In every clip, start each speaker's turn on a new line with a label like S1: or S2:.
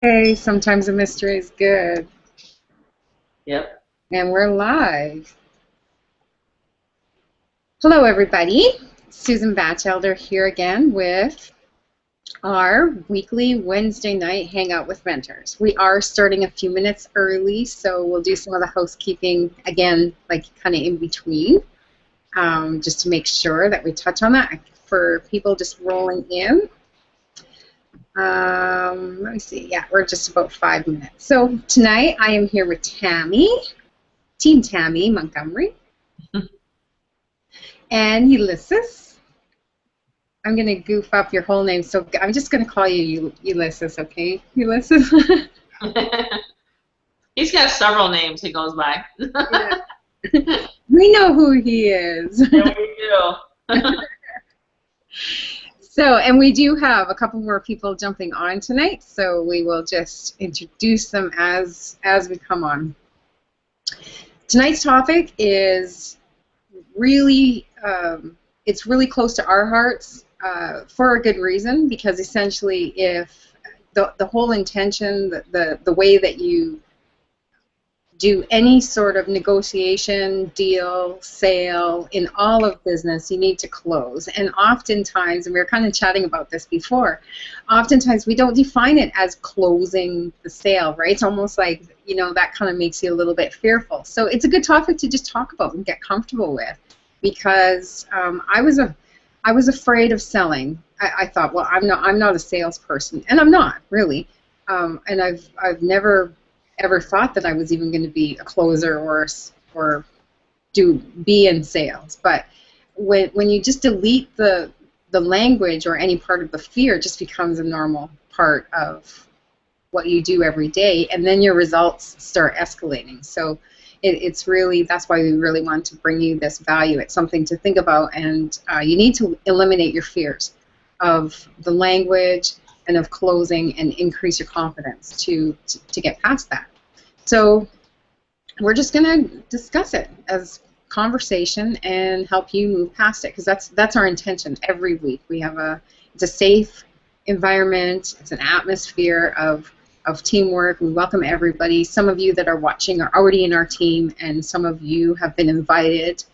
S1: Hey, sometimes a mystery is good.
S2: Yep.
S1: And we're live. Hello, everybody. Susan Bachelder here again with our weekly Wednesday night Hangout with Mentors. We are starting a few minutes early, so we'll do some of the housekeeping again, like kind of in between, just to make sure that we touch on that for people just rolling in. Let me see. Yeah, we're just about 5 minutes. So tonight I am here with Tammy. Team Tammy Montgomery, and Ulysses. I'm going to goof up your whole name, so I'm just going to call you Ulysses, okay? Ulysses?
S2: He's got several names he goes by.
S1: Yeah. We know who he is.
S2: Yeah, we do.
S1: So, and we do have a couple more people jumping on tonight, so we will just introduce them as we come on. Tonight's topic is really, it's really close to our hearts for a good reason, because essentially if the whole intention, the way that you do any sort of negotiation, deal, sale, in all of business, you need to close. And oftentimes, and we were kind of chatting about this before, oftentimes we don't define it as closing the sale, right? It's almost like, you know, that kind of makes you a little bit fearful. So it's a good topic to just talk about and get comfortable with, because I was afraid of selling. I thought, well, I'm not a salesperson, and I'm not really. And I've never ever thought that I was even going to be a closer or be in sales. But when you just delete the language or any part of the fear, it just becomes a normal part of what you do every day, and then your results start escalating. So it's really, that's why we really want to bring you this value. It's something to think about, and you need to eliminate your fears of the language and of closing, and increase your confidence to get past that. So we're just going to discuss it as conversation and help you move past it, because that's our intention every week. We have it's a safe environment, it's an atmosphere of teamwork. We welcome everybody. Some of you that are watching are already in our team, and some of you have been invited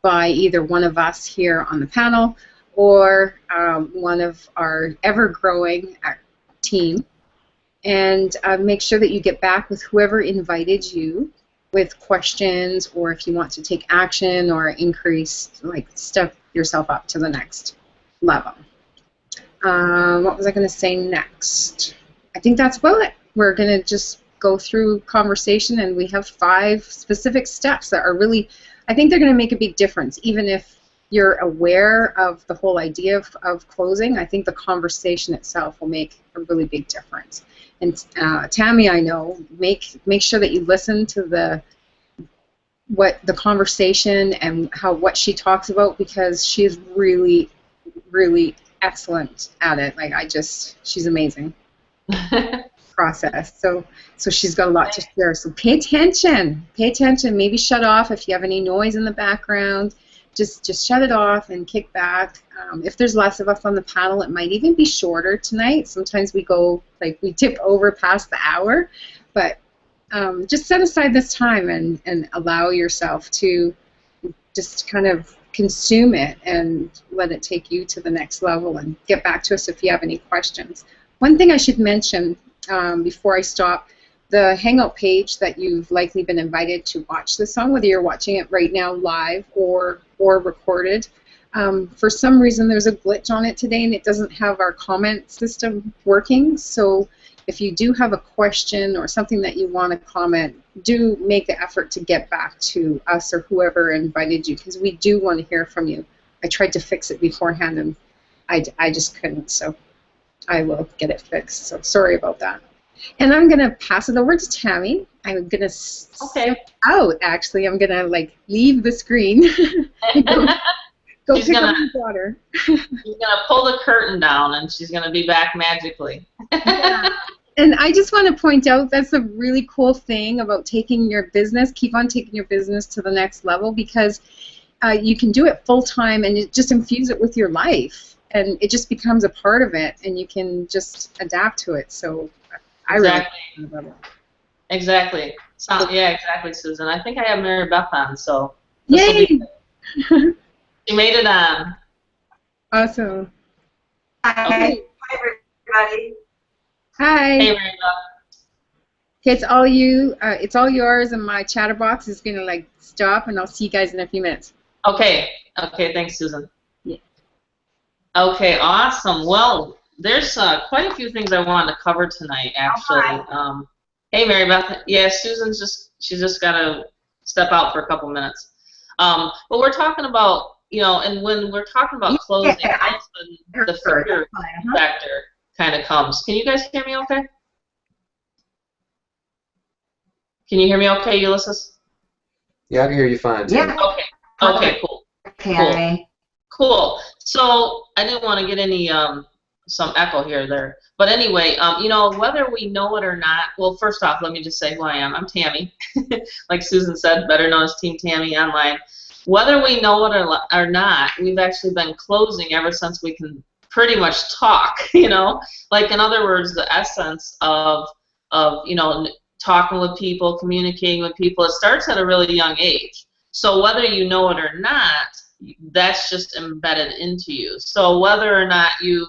S1: by either one of us here on the panel or one of our ever-growing team. And make sure that you get back with whoever invited you with questions, or if you want to take action or increase, like, step yourself up to the next level. What was I going to say next? I think that's about it. We're going to just go through conversation, and we have 5 specific steps that are really, I think they're going to make a big difference. Even if you're aware of the whole idea of closing, I think the conversation itself will make a really big difference. And Tammy, I know, make sure that you listen to the conversation and what she talks about, because she's really, really excellent at it. Like, she's amazing. Process. So she's got a lot to share. So pay attention. Pay attention. Maybe shut off if you have any noise in the background. Just shut it off and kick back. If there's less of us on the panel, it might even be shorter tonight. Sometimes we tip over past the hour, but just set aside this time and allow yourself to just kind of consume it and let it take you to the next level, and get back to us if you have any questions. One thing I should mention before I stop, the Hangout page that you've likely been invited to watch this on, whether you're watching it right now live or recorded, for some reason there's a glitch on it today, and it doesn't have our comment system working. So if you do have a question or something that you want to comment, do make the effort to get back to us or whoever invited you, because we do want to hear from you. I tried to fix it beforehand, and I just couldn't, so I will get it fixed. So sorry about that. And I'm going to pass it over to Tammy. I'm going to step out, actually. I'm going to, leave the screen. go pick up my daughter.
S2: She's going to pull the curtain down, and she's going to be back magically.
S1: Yeah. And I just want to point out, that's a really cool thing about taking your business, keep on taking your business to the next level, because you can do it full-time, and you just infuse it with your life. And it just becomes a part of it, and you can just adapt to it. So
S2: Exactly.
S1: I really love it.
S2: Exactly. So, yeah, exactly, Susan. I think I have Mary Beth on, so this will
S1: Yay!
S2: be. She made it on.
S1: Awesome.
S3: Hi.
S1: Okay.
S3: Hi, everybody.
S1: Hi.
S2: Hey, Mary Beth.
S1: It's all you. It's all yours, and my chatterbox is gonna like stop, and I'll see you guys in a few minutes.
S2: Okay. Okay. Thanks, Susan.
S1: Yeah.
S2: Okay. Awesome. Well, there's quite a few things I wanted to cover tonight, actually. Hey, Mary Beth. Yeah, she's just got to step out for a couple minutes. But we're talking about, and when we're talking about closing, that's when the fear factor kind of comes. Can you guys hear me okay? Can you hear me okay, Ulysses?
S4: Yeah, I can hear you fine, Tammy.
S3: Yeah.
S2: Okay. Okay, cool.
S3: Tammy.
S2: Cool. So I didn't want to get any some echo here or there. But anyway, whether we know it or not, well, first off, let me just say who I am. I'm Tammy. Like Susan said, better known as Team Tammy online. Whether we know it or not, we've actually been closing ever since we can pretty much talk, Like, in other words, the essence of talking with people, communicating with people, it starts at a really young age. So whether you know it or not, that's just embedded into you. So whether or not you've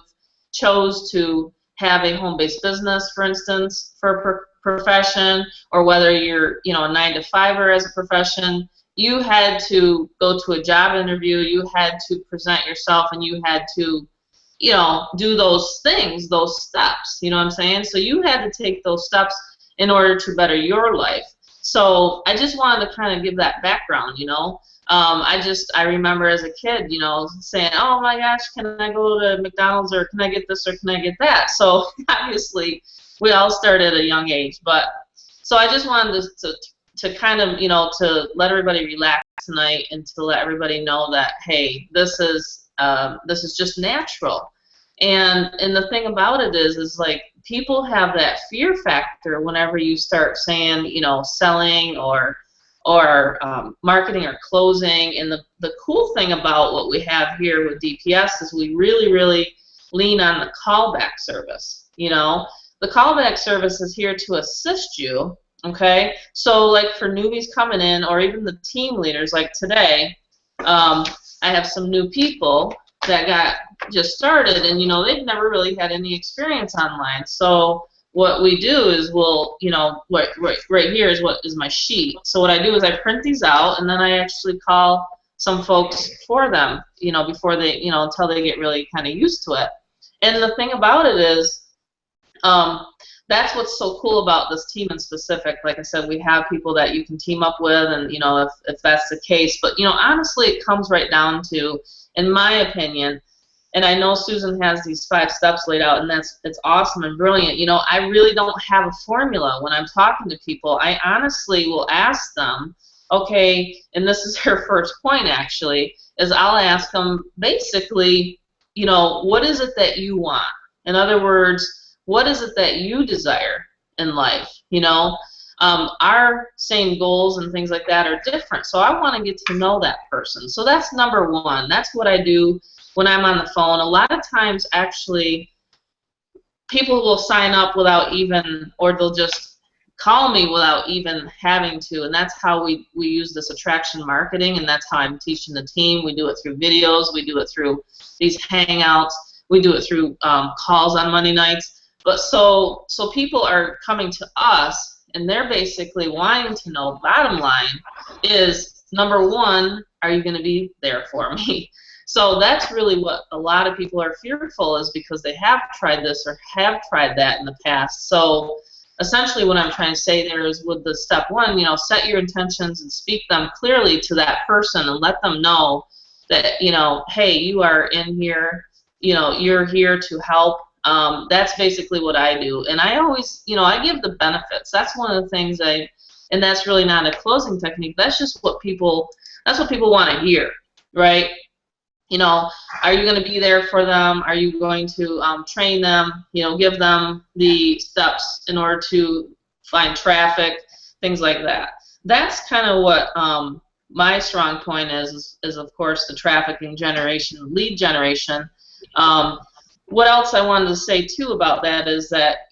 S2: chose to have a home-based business, for instance, for a profession, or whether you're, a 9-to-5er as a profession, you had to go to a job interview, you had to present yourself, and you had to, do those things, those steps, you know what I'm saying? So you had to take those steps in order to better your life. So I just wanted to kind of give that background, I remember as a kid, saying, oh my gosh, can I go to McDonald's, or can I get this, or can I get that? So obviously we all start at a young age, but so I just wanted to kind of, to let everybody relax tonight, and to let everybody know that, hey, this is just natural. And the thing about it is like, people have that fear factor whenever you start saying, selling or marketing or closing. And the cool thing about what we have here with DPS is we really, really lean on the callback service. The callback service is here to assist you. Okay, so like for newbies coming in, or even the team leaders, like today, I have some new people that got just started, and they've never really had any experience online. So what we do is right here is what is my sheet. So what I do is I print these out, and then I actually call some folks for them, before they, until they get really kind of used to it. And the thing about it is, that's what's so cool about this team in specific. Like I said, we have people that you can team up with, and if that's the case. But honestly, it comes right down to, in my opinion, and I know Susan has these 5 steps laid out, and it's awesome and brilliant. I really don't have a formula when I'm talking to people. I honestly will ask them, okay, and this is her first point actually, is I'll ask them basically, what is it that you want? In other words, what is it that you desire in life? Our same goals and things like that are different. So I want to get to know that person. So that's number one. That's what I do when I'm on the phone. A lot of times, actually, people will sign up without even, or they'll just call me without even having to. And that's how we use this attraction marketing, and that's how I'm teaching the team. We do it through videos. We do it through these Hangouts. We do it through calls on Monday nights. But so people are coming to us, and they're basically wanting to know, bottom line is, number one, are you going to be there for me? So that's really what a lot of people are fearful, is because they have tried this or have tried that in the past. So essentially what I'm trying to say there is, with the step one, set your intentions and speak them clearly to that person, and let them know that, hey, you are in here, you're here to help. That's basically what I do. And I always, I give the benefits. That's one of the things and that's really not a closing technique. That's just what people want to hear, right? Are you going to be there for them? Are you going to train them, give them the steps in order to find traffic, things like that. That's kind of what my strong point is of course the trafficking generation, lead generation. What else I wanted to say too about that is that,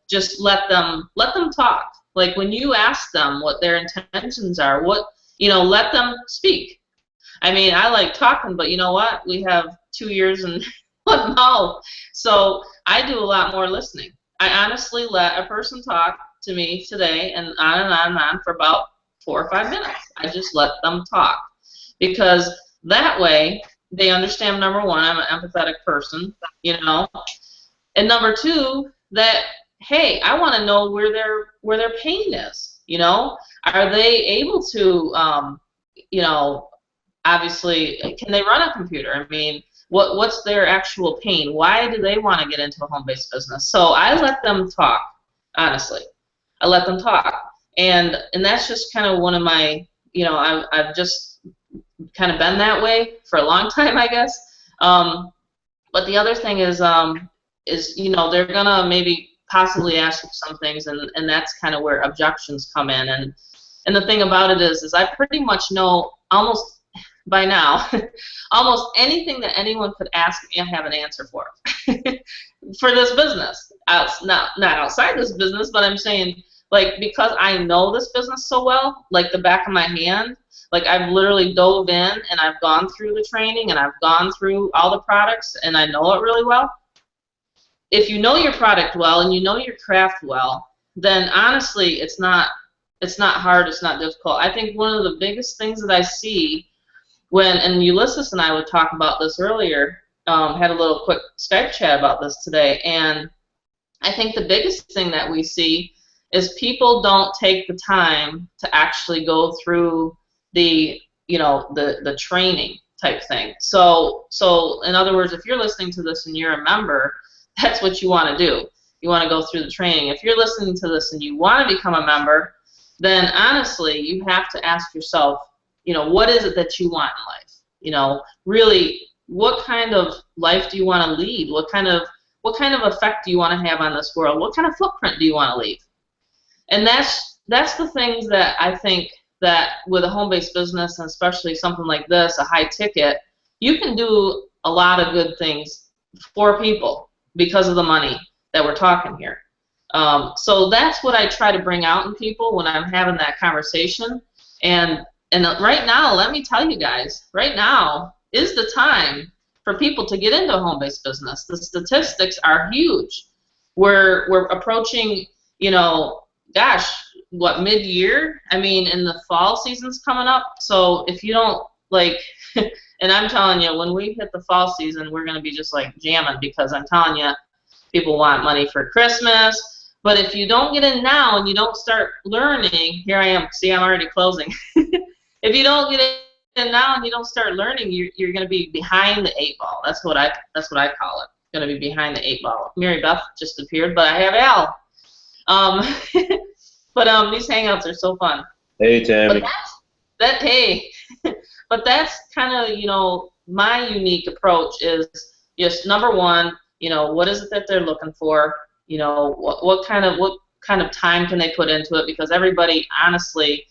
S2: just let them talk. Like when you ask them what their intentions are, let them speak. I mean, I like talking, but you know what? We have 2 years and 1 mouth. So I do a lot more listening. I honestly let a person talk to me today and on and on and on for about 4 or 5 minutes. I just let them talk. Because that way they understand, number one, I'm an empathetic person, and number two, that, hey, I want to know where their pain is, Are they able to, obviously, can they run a computer? I mean, what's their actual pain? Why do they want to get into a home-based business? So I let them talk, honestly. I let them talk. And that's just kind of one of my, I've just kind of been that way for a long time, I guess. But the other thing is they're going to maybe possibly ask you some things, and that's kind of where objections come in. And the thing about it is I pretty much know almost by now, almost anything that anyone could ask me, I have an answer for for this business. Not outside this business, but I'm saying, like, because I know this business so well, like the back of my hand, like I've literally dove in and I've gone through the training and I've gone through all the products and I know it really well. If you know your product well and you know your craft well, then honestly, it's not hard, it's not difficult. I think one of the biggest things that I see and Ulysses and I would talk about this earlier, had a little quick Skype chat about this today, and I think the biggest thing that we see is people don't take the time to actually go through the training type thing. So in other words, if you're listening to this and you're a member, that's what you want to do. You want to go through the training. If you're listening to this and you want to become a member, then honestly, you have to ask yourself, what is it that you want in life? Really, what kind of life do you want to lead? What kind of effect do you want to have on this world? What kind of footprint do you want to leave? And that's the things that I think that with a home-based business, and especially something like this, a high ticket, you can do a lot of good things for people because of the money that we're talking here. So that's what I try to bring out in people when I'm having that conversation. And right now, let me tell you guys, right now is the time for people to get into a home-based business. The statistics are huge. We're approaching, mid-year? I mean, and the fall season's coming up. So if you don't, and I'm telling you, when we hit the fall season, we're going to be just jamming, because I'm telling you, people want money for Christmas. But if you don't get in now and you don't start learning, here I am. See, I'm already closing. If you don't get in now and you don't start learning, you're going to be behind the 8 ball. That's what I call it. Going to be behind the 8 ball. Mary Beth just appeared, but I have Al. But these hangouts are so fun.
S5: Hey, Tammy.
S2: But that's kind of my unique approach is just, number one, what is it that they're looking for? What kind of time can they put into it? Because everybody, honestly,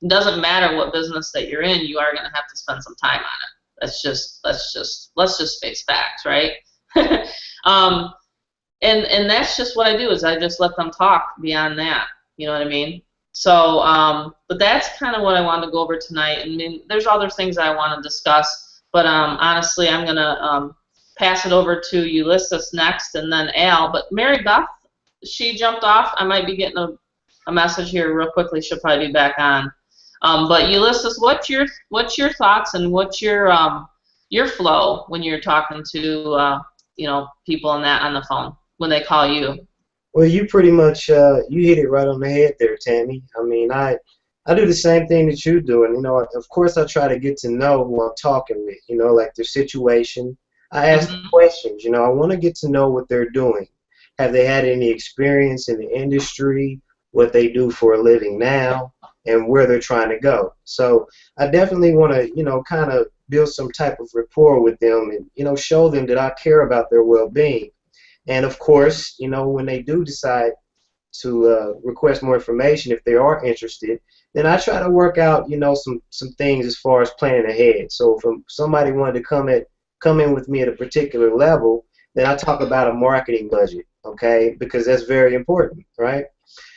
S2: doesn't matter what business that you're in, you are going to have to spend some time on it. Let's just face facts, right? And that's just what I do, is I just let them talk beyond that. You know what I mean? So, but that's kind of what I wanted to go over tonight. I mean, there's other things I want to discuss, but honestly, I'm going to pass it over to Ulysses next, and then Al. But Mary Beth, she jumped off. I might be getting a message here real quickly. She'll probably be back on. But Ulysses, what's your thoughts and what's your flow when you're talking to people on the phone when they call you?
S6: Well, you pretty much you hit it right on the head there, Tammy. I mean, I do the same thing that you do, and of course, I try to get to know who I'm talking with. Like their situation. I ask questions. I want to get to know what they're doing. Have they had any experience in the industry? What they do for a living now, and where they're trying to go. So I definitely want to, kind of build some type of rapport with them, and show them that I care about their well-being. And of course, when they do decide to request more information, if they are interested, then I try to work out, some things as far as planning ahead. So if somebody wanted to come in with me at a particular level, then I talk about a marketing budget. okay? Because that's very important, right?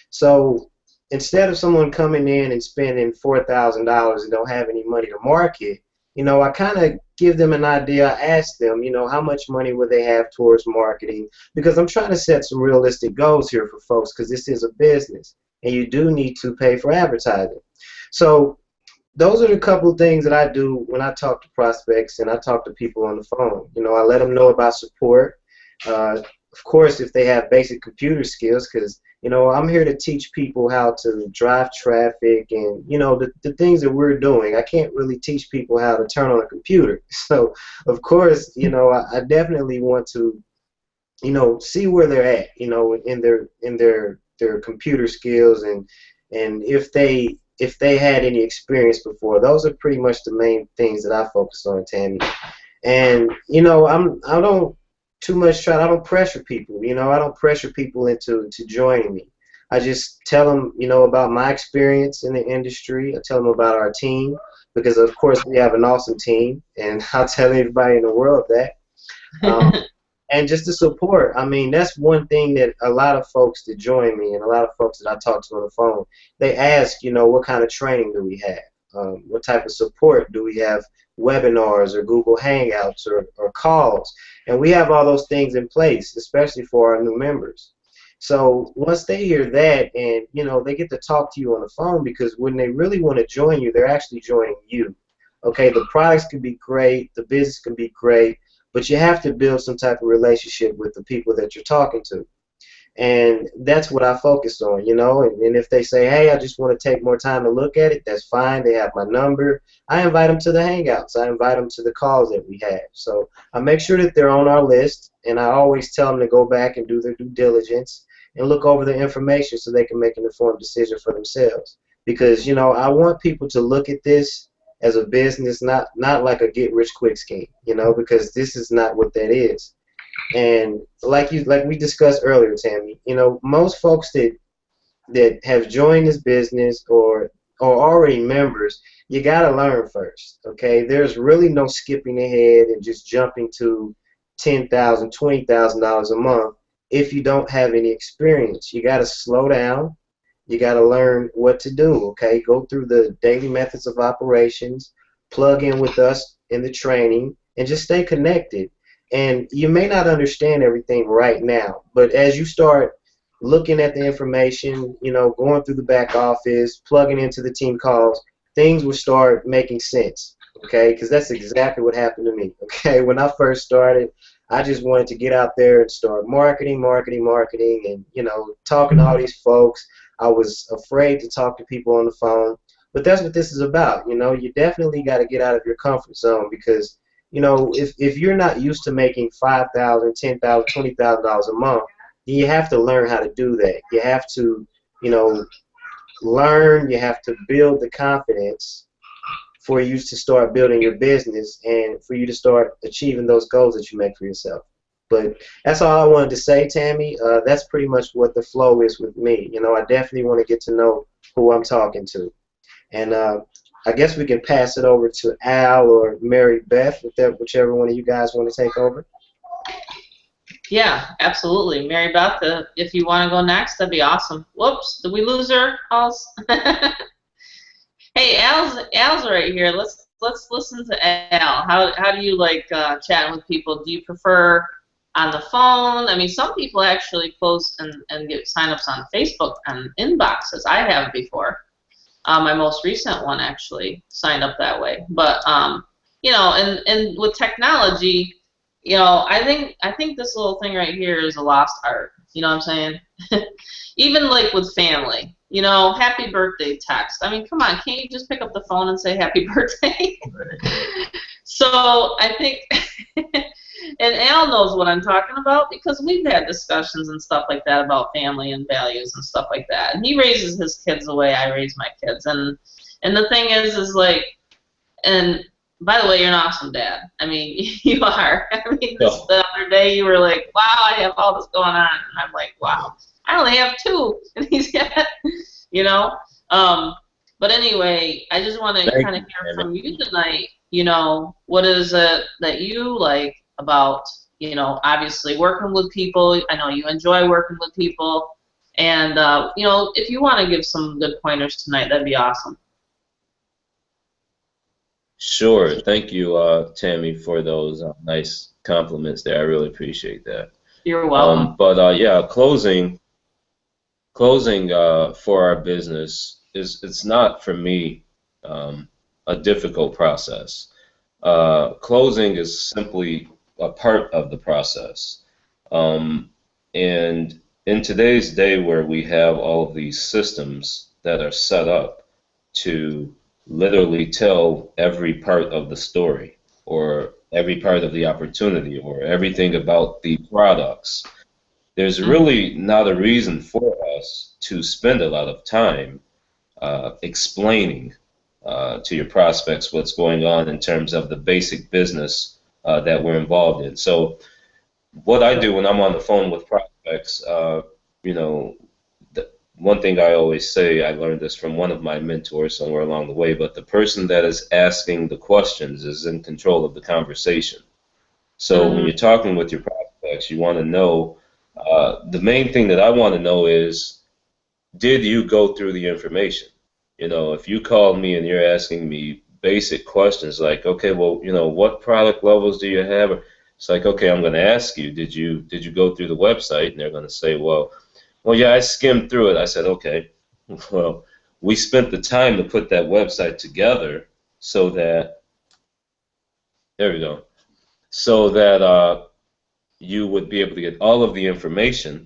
S6: So instead of someone coming in and spending $4,000 and don't have any money to market, I kind of give them an idea. I ask them, how much money would they have towards marketing? Because I'm trying to set some realistic goals here for folks, because this is a business, and you do need to pay for advertising. So those are the couple of things that I do when I talk to prospects and I talk to people on the phone. I let them know about support. Of course, if they have basic computer skills, because I'm here to teach people how to drive traffic and the things that we're doing. I can't really teach people how to turn on a computer. So of course, I definitely want to see where they're at, in their computer skills, and if they had any experience before. Those are pretty much the main things that I focus on, Tammy. And I don't too much I don't pressure people. I don't pressure people into joining me. I just tell them, about my experience in the industry. I tell them about our team, because of course we have an awesome team, and I'll tell everybody in the world that. And just the support. I mean, that's one thing that a lot of folks that join me and a lot of folks that I talk to on the phone, they ask, what kind of training do we have? What type of support do we have? Webinars or Google Hangouts or calls? And we have all those things in place, especially for our new members. So once they hear that, and they get to talk to you on the phone, because when they really want to join you, they're actually joining you. Okay, the products can be great, the business can be great, but you have to build some type of relationship with the people that you're talking to. And that's what I focus on, and if they say, hey, I just want to take more time to look at it, that's fine. They have my number. I invite them to the Hangouts. I invite them to the calls that we have. So I make sure that they're on our list, and I always tell them to go back and do their due diligence and look over the information so they can make an informed decision for themselves. Because, I want people to look at this as a business, not like a get-rich-quick scheme, because this is not what that is. And like we discussed earlier, Tammy, most folks that have joined this business or are already members, you got to learn first, okay? There's really no skipping ahead and just jumping to $10,000, $20,000 a month if you don't have any experience. You got to slow down. You got to learn what to do, okay? Go through the daily methods of operations, plug in with us in the training, and just stay connected. And you may not understand everything right now, but as you start looking at the information, going through the back office, plugging into the team calls, things will start making sense, okay? Because that's exactly what happened to me, okay? When I first started, I just wanted to get out there and start marketing, and, talking to all these folks. I was afraid to talk to people on the phone, but that's what this is about. You definitely got to get out of your comfort zone, because if you're not used to making $5,000, $10,000, $20,000 a month, then you have to learn how to do that. You have to, learn. You have to build the confidence for you to start building your business and for you to start achieving those goals that you make for yourself. But that's all I wanted to say, Tammy. That's pretty much what the flow is with me. I definitely want to get to know who I'm talking to. And I guess we can pass it over to Al or Mary Beth, whichever one of you guys want to take over.
S2: Yeah, absolutely. Mary Beth, if you want to go next, that'd be awesome. Whoops, did we lose her? Hey, Al's right here. Let's listen to Al. How do you like chatting with people? Do you prefer on the phone? I mean, some people actually post and get signups on Facebook and inboxes. I have before. My most recent one actually signed up that way. But and with technology, I think this little thing right here is a lost art. You know what I'm saying? Even like with family, happy birthday text. I mean, come on, can't you just pick up the phone and say happy birthday? So I think, and Al knows what I'm talking about, because we've had discussions and stuff like that about family and values and stuff like that. And he raises his kids the way I raise my kids. And the thing is like, and by the way, you're an awesome dad. I mean, you are. I mean, the other day you were like, wow, I have all this going on. And I'm like, wow, I only have 2. And he's got, But anyway, I just want to kind of hear from you tonight, what is it that you like about you know, obviously working with people. I know you enjoy working with people. And, you know, if you want to give some good pointers tonight, that'd be awesome.
S5: Sure. Thank you, Tammy, for those nice compliments there. I really appreciate that.
S2: You're welcome.
S5: Yeah, closing for our business it's not for me a difficult process. Closing is simply a part of the process. And in today's day where we have all of these systems that are set up to literally tell every part of the story or every part of the opportunity or everything about the products, there's really not a reason for us to spend a lot of time explaining to your prospects what's going on in terms of the basic business that we're involved in. So what I do when I'm on the phone with prospects, you know, one thing I always say, I learned this from one of my mentors somewhere along the way, but the person that is asking the questions is in control of the conversation. So when you're talking with your prospects, you want to know, the main thing that I want to know is, did you go through the information? You know, if you call me and you're asking me basic questions like, okay, well, you know, what product levels do you have? It's like, okay, I'm going to ask you, did you go through the website? And they're going to say, well, yeah, I skimmed through it. I said, okay, well, we spent the time to put that website together so that, there we go, so that you would be able to get all of the information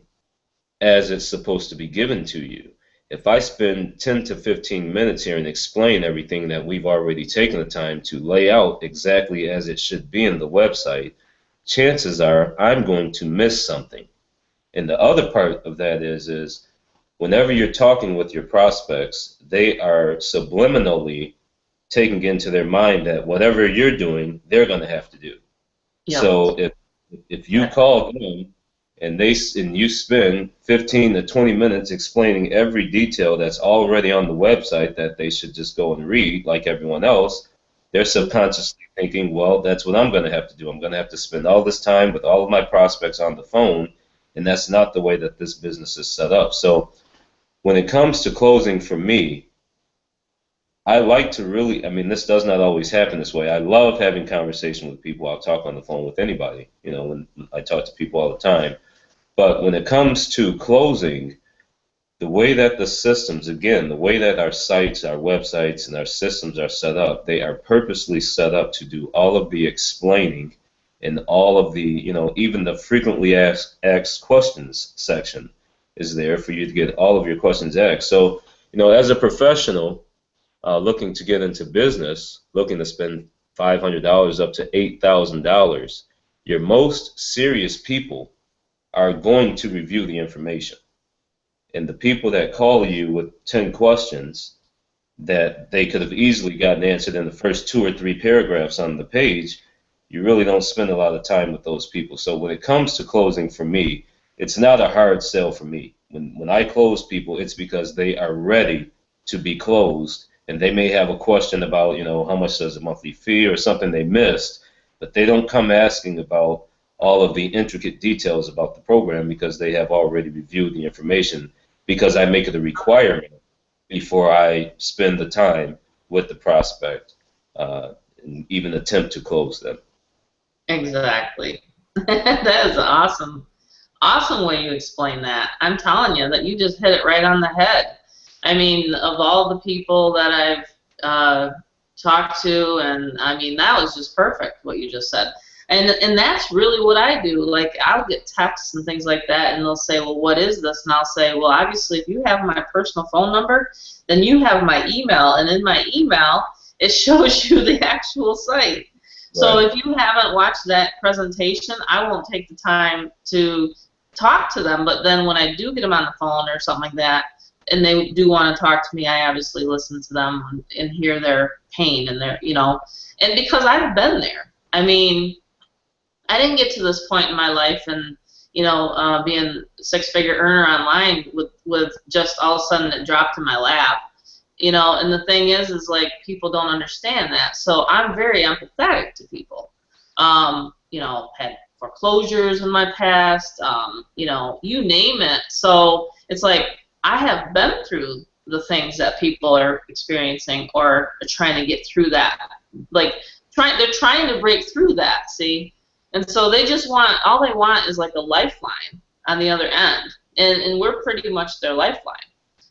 S5: as it's supposed to be given to you. If I spend 10 to 15 minutes here and explain everything that we've already taken the time to lay out exactly as it should be in the website, chances are I'm going to miss something. And the other part of that is whenever you're talking with your prospects, they are subliminally taking into their mind that whatever you're doing, they're going to have to do. Yep. So if you call them and you spend 15 to 20 minutes explaining every detail that's already on the website that they should just go and read like everyone else, they're subconsciously thinking, well, that's what I'm going to have to do. I'm going to have to spend all this time with all of my prospects on the phone, and that's not the way that this business is set up. So when it comes to closing for me, I like to really, I mean, this does not always happen this way. I love having conversation with people. I'll talk on the phone with anybody, you know, when I talk to people all the time. But when it comes to closing, the way that the systems, again, the way that our sites, our websites, and our systems are set up, they are purposely set up to do all of the explaining and all of the, you know, even the frequently asked questions section is there for you to get all of your questions asked. So, you know, as a professional looking to get into business, looking to spend $500 up to $8,000, your most serious people are going to review the information. And the people that call you with 10 questions that they could have easily gotten answered in the first 2 or 3 paragraphs on the page, you really don't spend a lot of time with those people. So when it comes to closing for me, it's not a hard sell for me. When I close people, it's because they are ready to be closed, and they may have a question about, you know, how much does a monthly fee or something they missed, but they don't come asking about all of the intricate details about the program because they have already reviewed the information, because I make it a requirement before I spend the time with the prospect and even attempt to close them.
S2: Exactly. That is awesome. Awesome way you explain that. I'm telling you that you just hit it right on the head. I mean, of all the people that I've talked to, and I mean, that was just perfect what you just said. And that's really what I do. Like, I'll get texts and things like that, and they'll say, well, what is this? And I'll say, well, obviously, if you have my personal phone number, then you have my email. And in my email, it shows you the actual site. Right. So if you haven't watched that presentation, I won't take the time to talk to them. But then when I do get them on the phone or something like that, and they do want to talk to me, I obviously listen to them and hear their pain and their, you know, and because I've been there. I mean, I didn't get to this point in my life and, you know, being a 6-figure earner online with just all of a sudden it dropped in my lap, you know, and the thing is like people don't understand that. So I'm very empathetic to people. You know, had foreclosures in my past, you know, you name it. So it's like I have been through the things that people are experiencing or are trying to get through that. Like they're trying to break through that, see? And so they just want, all they want is like a lifeline on the other end. And we're pretty much their lifeline.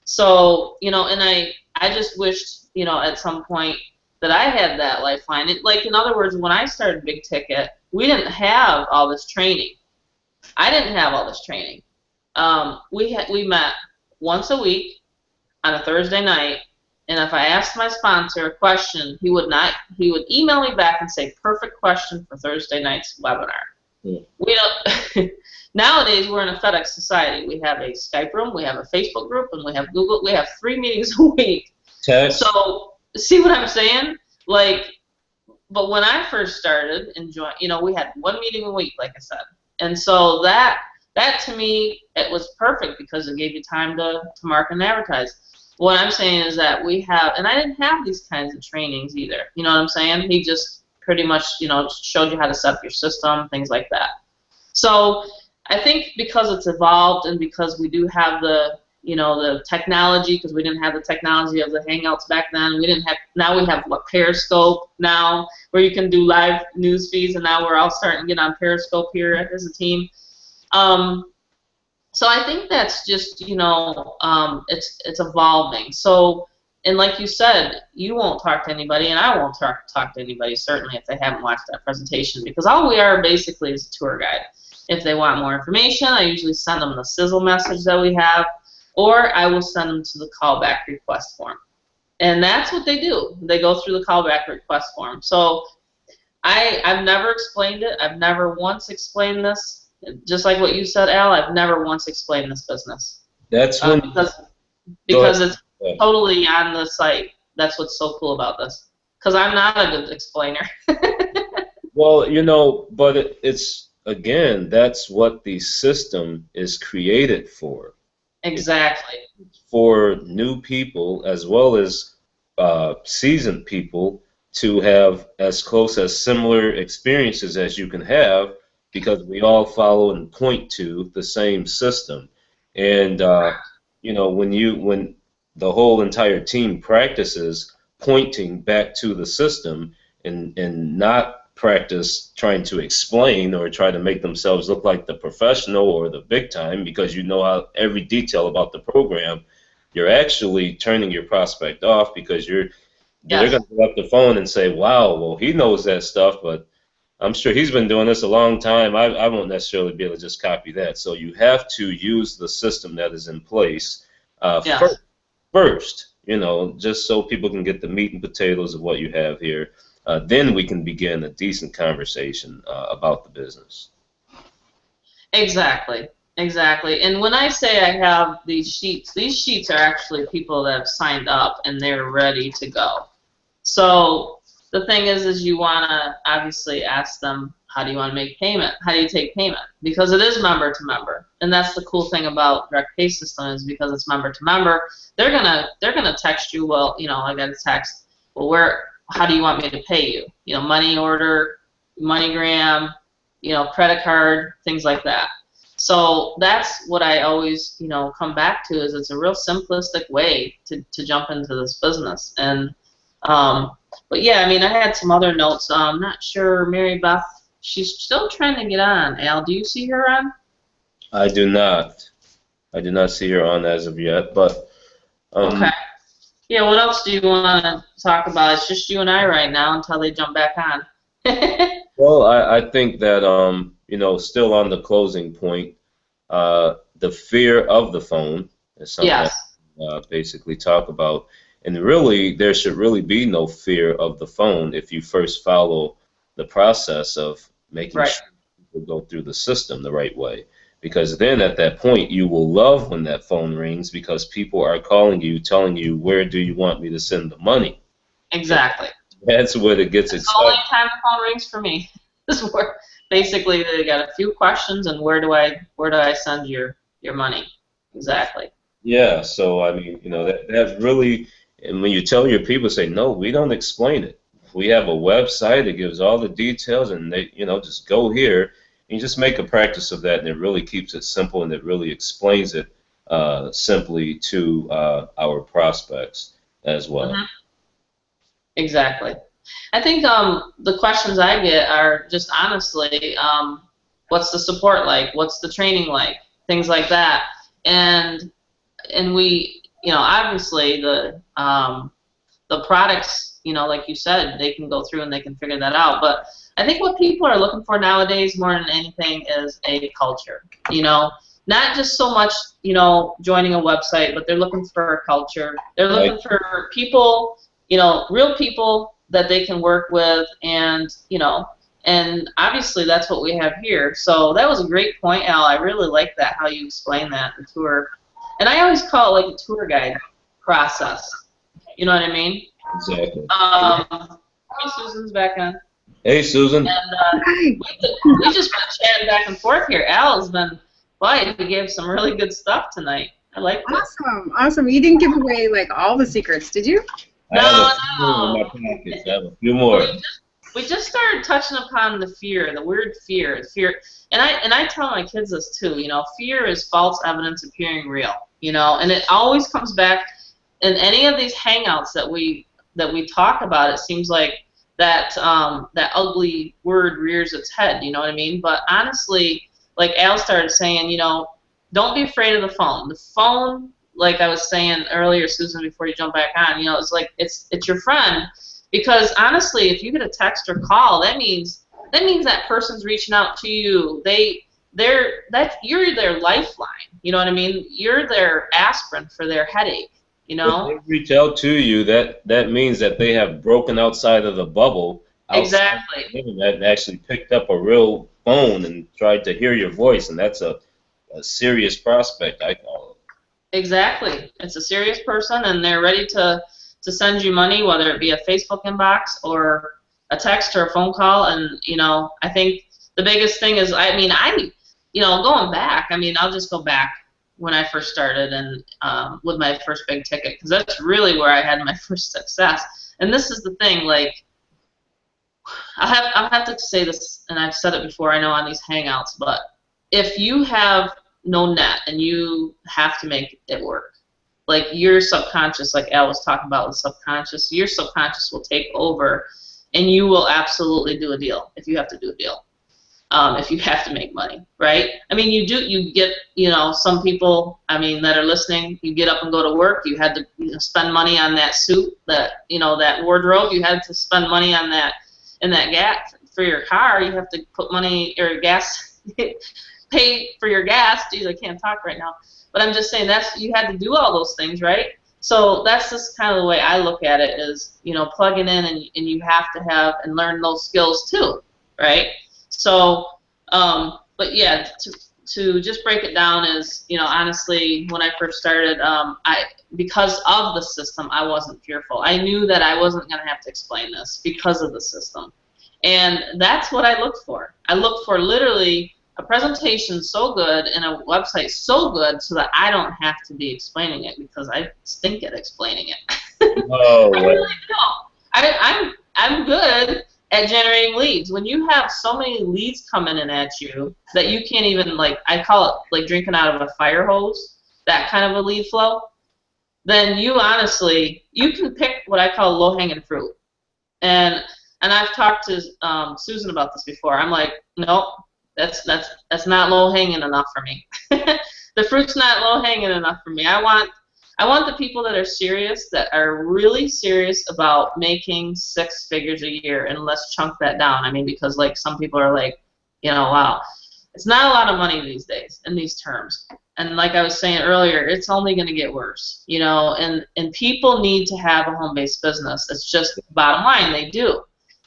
S2: So, you know, and I just wished, you know, at some point that I had that lifeline. Like, in other words, when I started Big Ticket, we didn't have all this training. I didn't have all this training. We met once a week on a Thursday night, and if I asked my sponsor a question, he would email me back and say, perfect question for Thursday night's webinar. Yeah. We don't. Nowadays, we're in a FedEx society. We have a Skype room, we have a Facebook group, and we have Google. We have 3 meetings a week. Text. So, see what I'm saying? Like, but when I first started, you know, we had 1 meeting a week, like I said. And so that to me, it was perfect because it gave you time to market and advertise. What I'm saying is that we have, and I didn't have these kinds of trainings either. You know what I'm saying? He just pretty much, you know, showed you how to set up your system, things like that. So I think because it's evolved and because we do have the, you know, the technology, because we didn't have the technology of the Hangouts back then. We didn't have, now we have what, Periscope now, where you can do live news feeds, and now we're all starting to get on Periscope here as a team. So I think that's just, you know, it's evolving. So, and like you said, you won't talk to anybody, and I won't talk to anybody, certainly, if they haven't watched that presentation, because all we are basically is a tour guide. If they want more information, I usually send them the sizzle message that we have, or I will send them to the callback request form. And that's what they do. They go through the callback request form. So I've never explained it. I've never once explained this. Just like what you said, Al, I've never once explained this business. That's when because it's totally on the site. That's what's so cool about this. Because I'm not a good explainer.
S5: Well, you know, but it's, again, that's what the system is created for.
S2: Exactly.
S5: It's for new people as well as seasoned people to have as close as similar experiences as you can have, because we all follow and point to the same system. And you know, when the whole entire team practices pointing back to the system and not practice trying to explain or try to make themselves look like the professional or the big time because you know how every detail about the program, you're actually turning your prospect off because they're going to pick up the phone and say, wow, well, he knows that stuff, but I'm sure he's been doing this a long time. I won't necessarily be able to just copy that. So you have to use the system that is in place first, you know, just so people can get the meat and potatoes of what you have here. Then we can begin a decent conversation about the business.
S2: Exactly. And when I say I have these sheets are actually people that have signed up and they're ready to go. So the thing is you want to obviously ask them, how do you want to make payment? How do you take payment? Because it is member to member, and that's the cool thing about direct pay system is because it's member to member. They're gonna text you. Well, you know, I got a text. Well, how do you want me to pay you? You know, money order, MoneyGram, you know, credit card, things like that. So that's what I always, you know, come back to is it's a real simplistic way to jump into this business. And but yeah, I mean, I had some other notes. I'm not sure, Mary Beth, she's still trying to get on. Al, do you see her on?
S5: I do not. I do not see her on as of yet, but
S2: okay. Yeah, what else do you want to talk about? It's just you and I right now until they jump back on.
S5: Well, I think that, you know, still on the closing point, the fear of the phone is something that basically talk about. And really, there should really be no fear of the phone if you first follow the process of making sure people go through the system the right way. Because then at that point, you will love when that phone rings because people are calling you, telling you, where do you want me to send the money?
S2: Exactly.
S5: That's what it gets exciting.
S2: The only time the phone rings for me is where basically they got a few questions and where do I send your money? Exactly.
S5: Yeah, so I mean, you know, that really, and when you tell your people, say, no, we don't explain it. We have a website that gives all the details, and they, you know, just go here. You just make a practice of that, and it really keeps it simple, and it really explains it simply to our prospects as well.
S2: Mhm. Exactly. I think the questions I get are just honestly, what's the support like? What's the training like? Things like that. And we, obviously the products, like you said, they can go through and they can figure that out. But I think what people are looking for nowadays more than anything is a culture. Not just so much, joining a website, but they're looking for a culture. They're looking for people, real people that they can work with, and obviously that's what we have here. So that was a great point, Al. I really like that, how you explained that, the tour. And I always call it like a tour guide process. You know what I mean?
S5: Exactly.
S2: Hey, Susan's back on.
S5: Hey, Susan.
S2: And we just been chatting back and forth here. Al has been, boy, he gave some really good stuff tonight. I like this.
S1: Awesome. You didn't give away like all the secrets, did you?
S5: I have a few more in my pockets. I have a few more.
S2: We just started touching upon the fear, the word fear. And I tell my kids this too. Fear is false evidence appearing real. And it always comes back in any of these hangouts that we talk about. It seems like that ugly word rears its head. You know what I mean? But honestly, like Al started saying, don't be afraid of the phone. The phone, like I was saying earlier, Susan, before you jump back on, it's like it's your friend. Because honestly, if you get a text or call, that means that person's reaching out to you. You're their lifeline. You know what I mean? You're their aspirin for their headache. If
S5: they reach out to you, that means that they have broken outside of the bubble.
S2: Exactly.
S5: That actually picked up a real phone and tried to hear your voice, and that's a serious prospect, I call it.
S2: Exactly. It's a serious person, and they're ready to send you money, whether it be a Facebook inbox or a text or a phone call. And I think the biggest thing is, going back, I'll just go back when I first started and with my first big ticket, because that's really where I had my first success. And this is the thing, like, I'll have to say this, and I've said it before, I know, on these hangouts, but if you have no net and you have to make it work, like your subconscious, like Al was talking about, the subconscious, your subconscious will take over, and you will absolutely do a deal if you have to do a deal. If you have to make money, right? You get, some people, that are listening, you get up and go to work, you had to spend money on that suit, that wardrobe, you had to spend money on that, and that gas for your car, you have to put money, or gas, pay for your gas. Geez, I can't talk right now. But I'm just saying, you had to do all those things, right? So that's just kind of the way I look at it, is, plugging in, and you have to have and learn those skills too, right? So, but yeah, to just break it down is, honestly, when I first started, because of the system, I wasn't fearful. I knew that I wasn't going to have to explain this because of the system. And that's what I looked for. I looked for literally a presentation so good and a website so good so that I don't have to be explaining it, because I stink at explaining it.
S5: Oh,
S2: I really don't. I'm good at generating leads. When you have so many leads coming in at you that you can't even, like, I call it like drinking out of a fire hose, that kind of a lead flow, then you can pick what I call low-hanging fruit. And I've talked to Susan about this before. I'm like, nope, that's not low-hanging enough for me. The fruit's not low-hanging enough for me. I want the people that are serious, that are really serious about making 6 figures a year, and let's chunk that down. Because like some people are like, wow, it's not a lot of money these days in these terms. And like I was saying earlier, it's only going to get worse, and people need to have a home-based business. It's just bottom line, they do.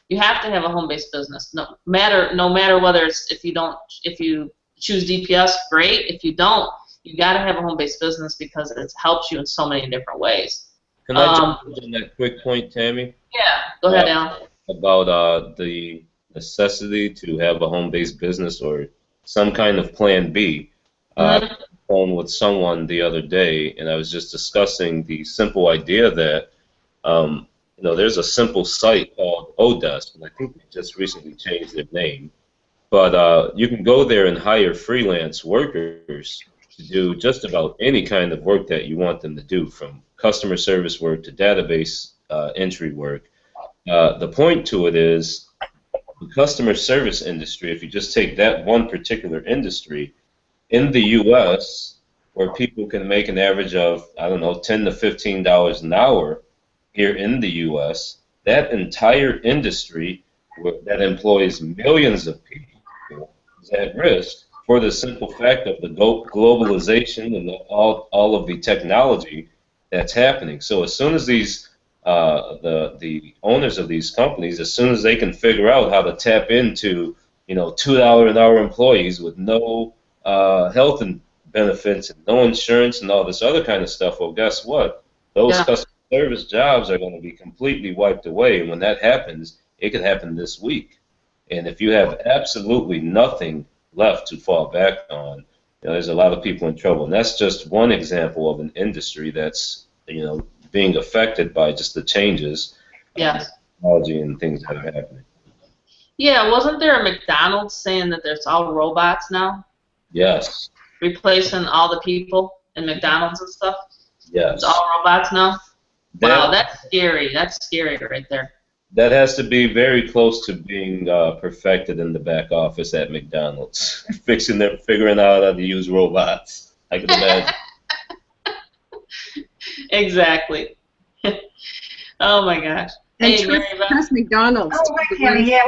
S2: You have to have a home-based business, no matter whether it's, if you choose DPS, great. If you don't, you got to have a home-based business, because it helps you in so many different ways.
S5: Can I jump on that quick point, Tammy?
S2: Yeah, go ahead, Al.
S5: About the necessity to have a home-based business or some kind of plan B. I was on the phone with someone the other day, and I was just discussing the simple idea that there's a simple site called Odesk, and I think they just recently changed their name. But you can go there and hire freelance workers to do just about any kind of work that you want them to do, from customer service work to database entry work. The point to it is the customer service industry, if you just take that one particular industry, in the U.S., where people can make an average of, I don't know, $10 to $15 an hour here in the U.S., that entire industry that employs millions of people is at risk for the simple fact of the globalization and all of the technology that's happening. So as soon as these the owners of these companies, as soon as they can figure out how to tap into, $2 an hour employees with no health and benefits and no insurance and all this other kind of stuff, well, guess what? Those customer service jobs are going to be completely wiped away, and when that happens, it could happen this week. And if you have absolutely nothing left to fall back on, there's a lot of people in trouble. And that's just one example of an industry that's, being affected by just the changes of technology and things that are happening.
S2: Yeah, wasn't there a McDonald's saying that there's all robots now?
S5: Yes.
S2: Replacing all the people in McDonald's and stuff?
S5: Yes.
S2: It's all robots now? Wow, that's scary. That's scary right there.
S5: That has to be very close to being perfected in the back office at McDonald's, figuring out how to use robots. I can imagine.
S2: Exactly. Oh my gosh.
S1: And
S2: Hey, Mary Beth.
S1: trust McDonald's.
S3: Oh, hi, Tammy. Yeah,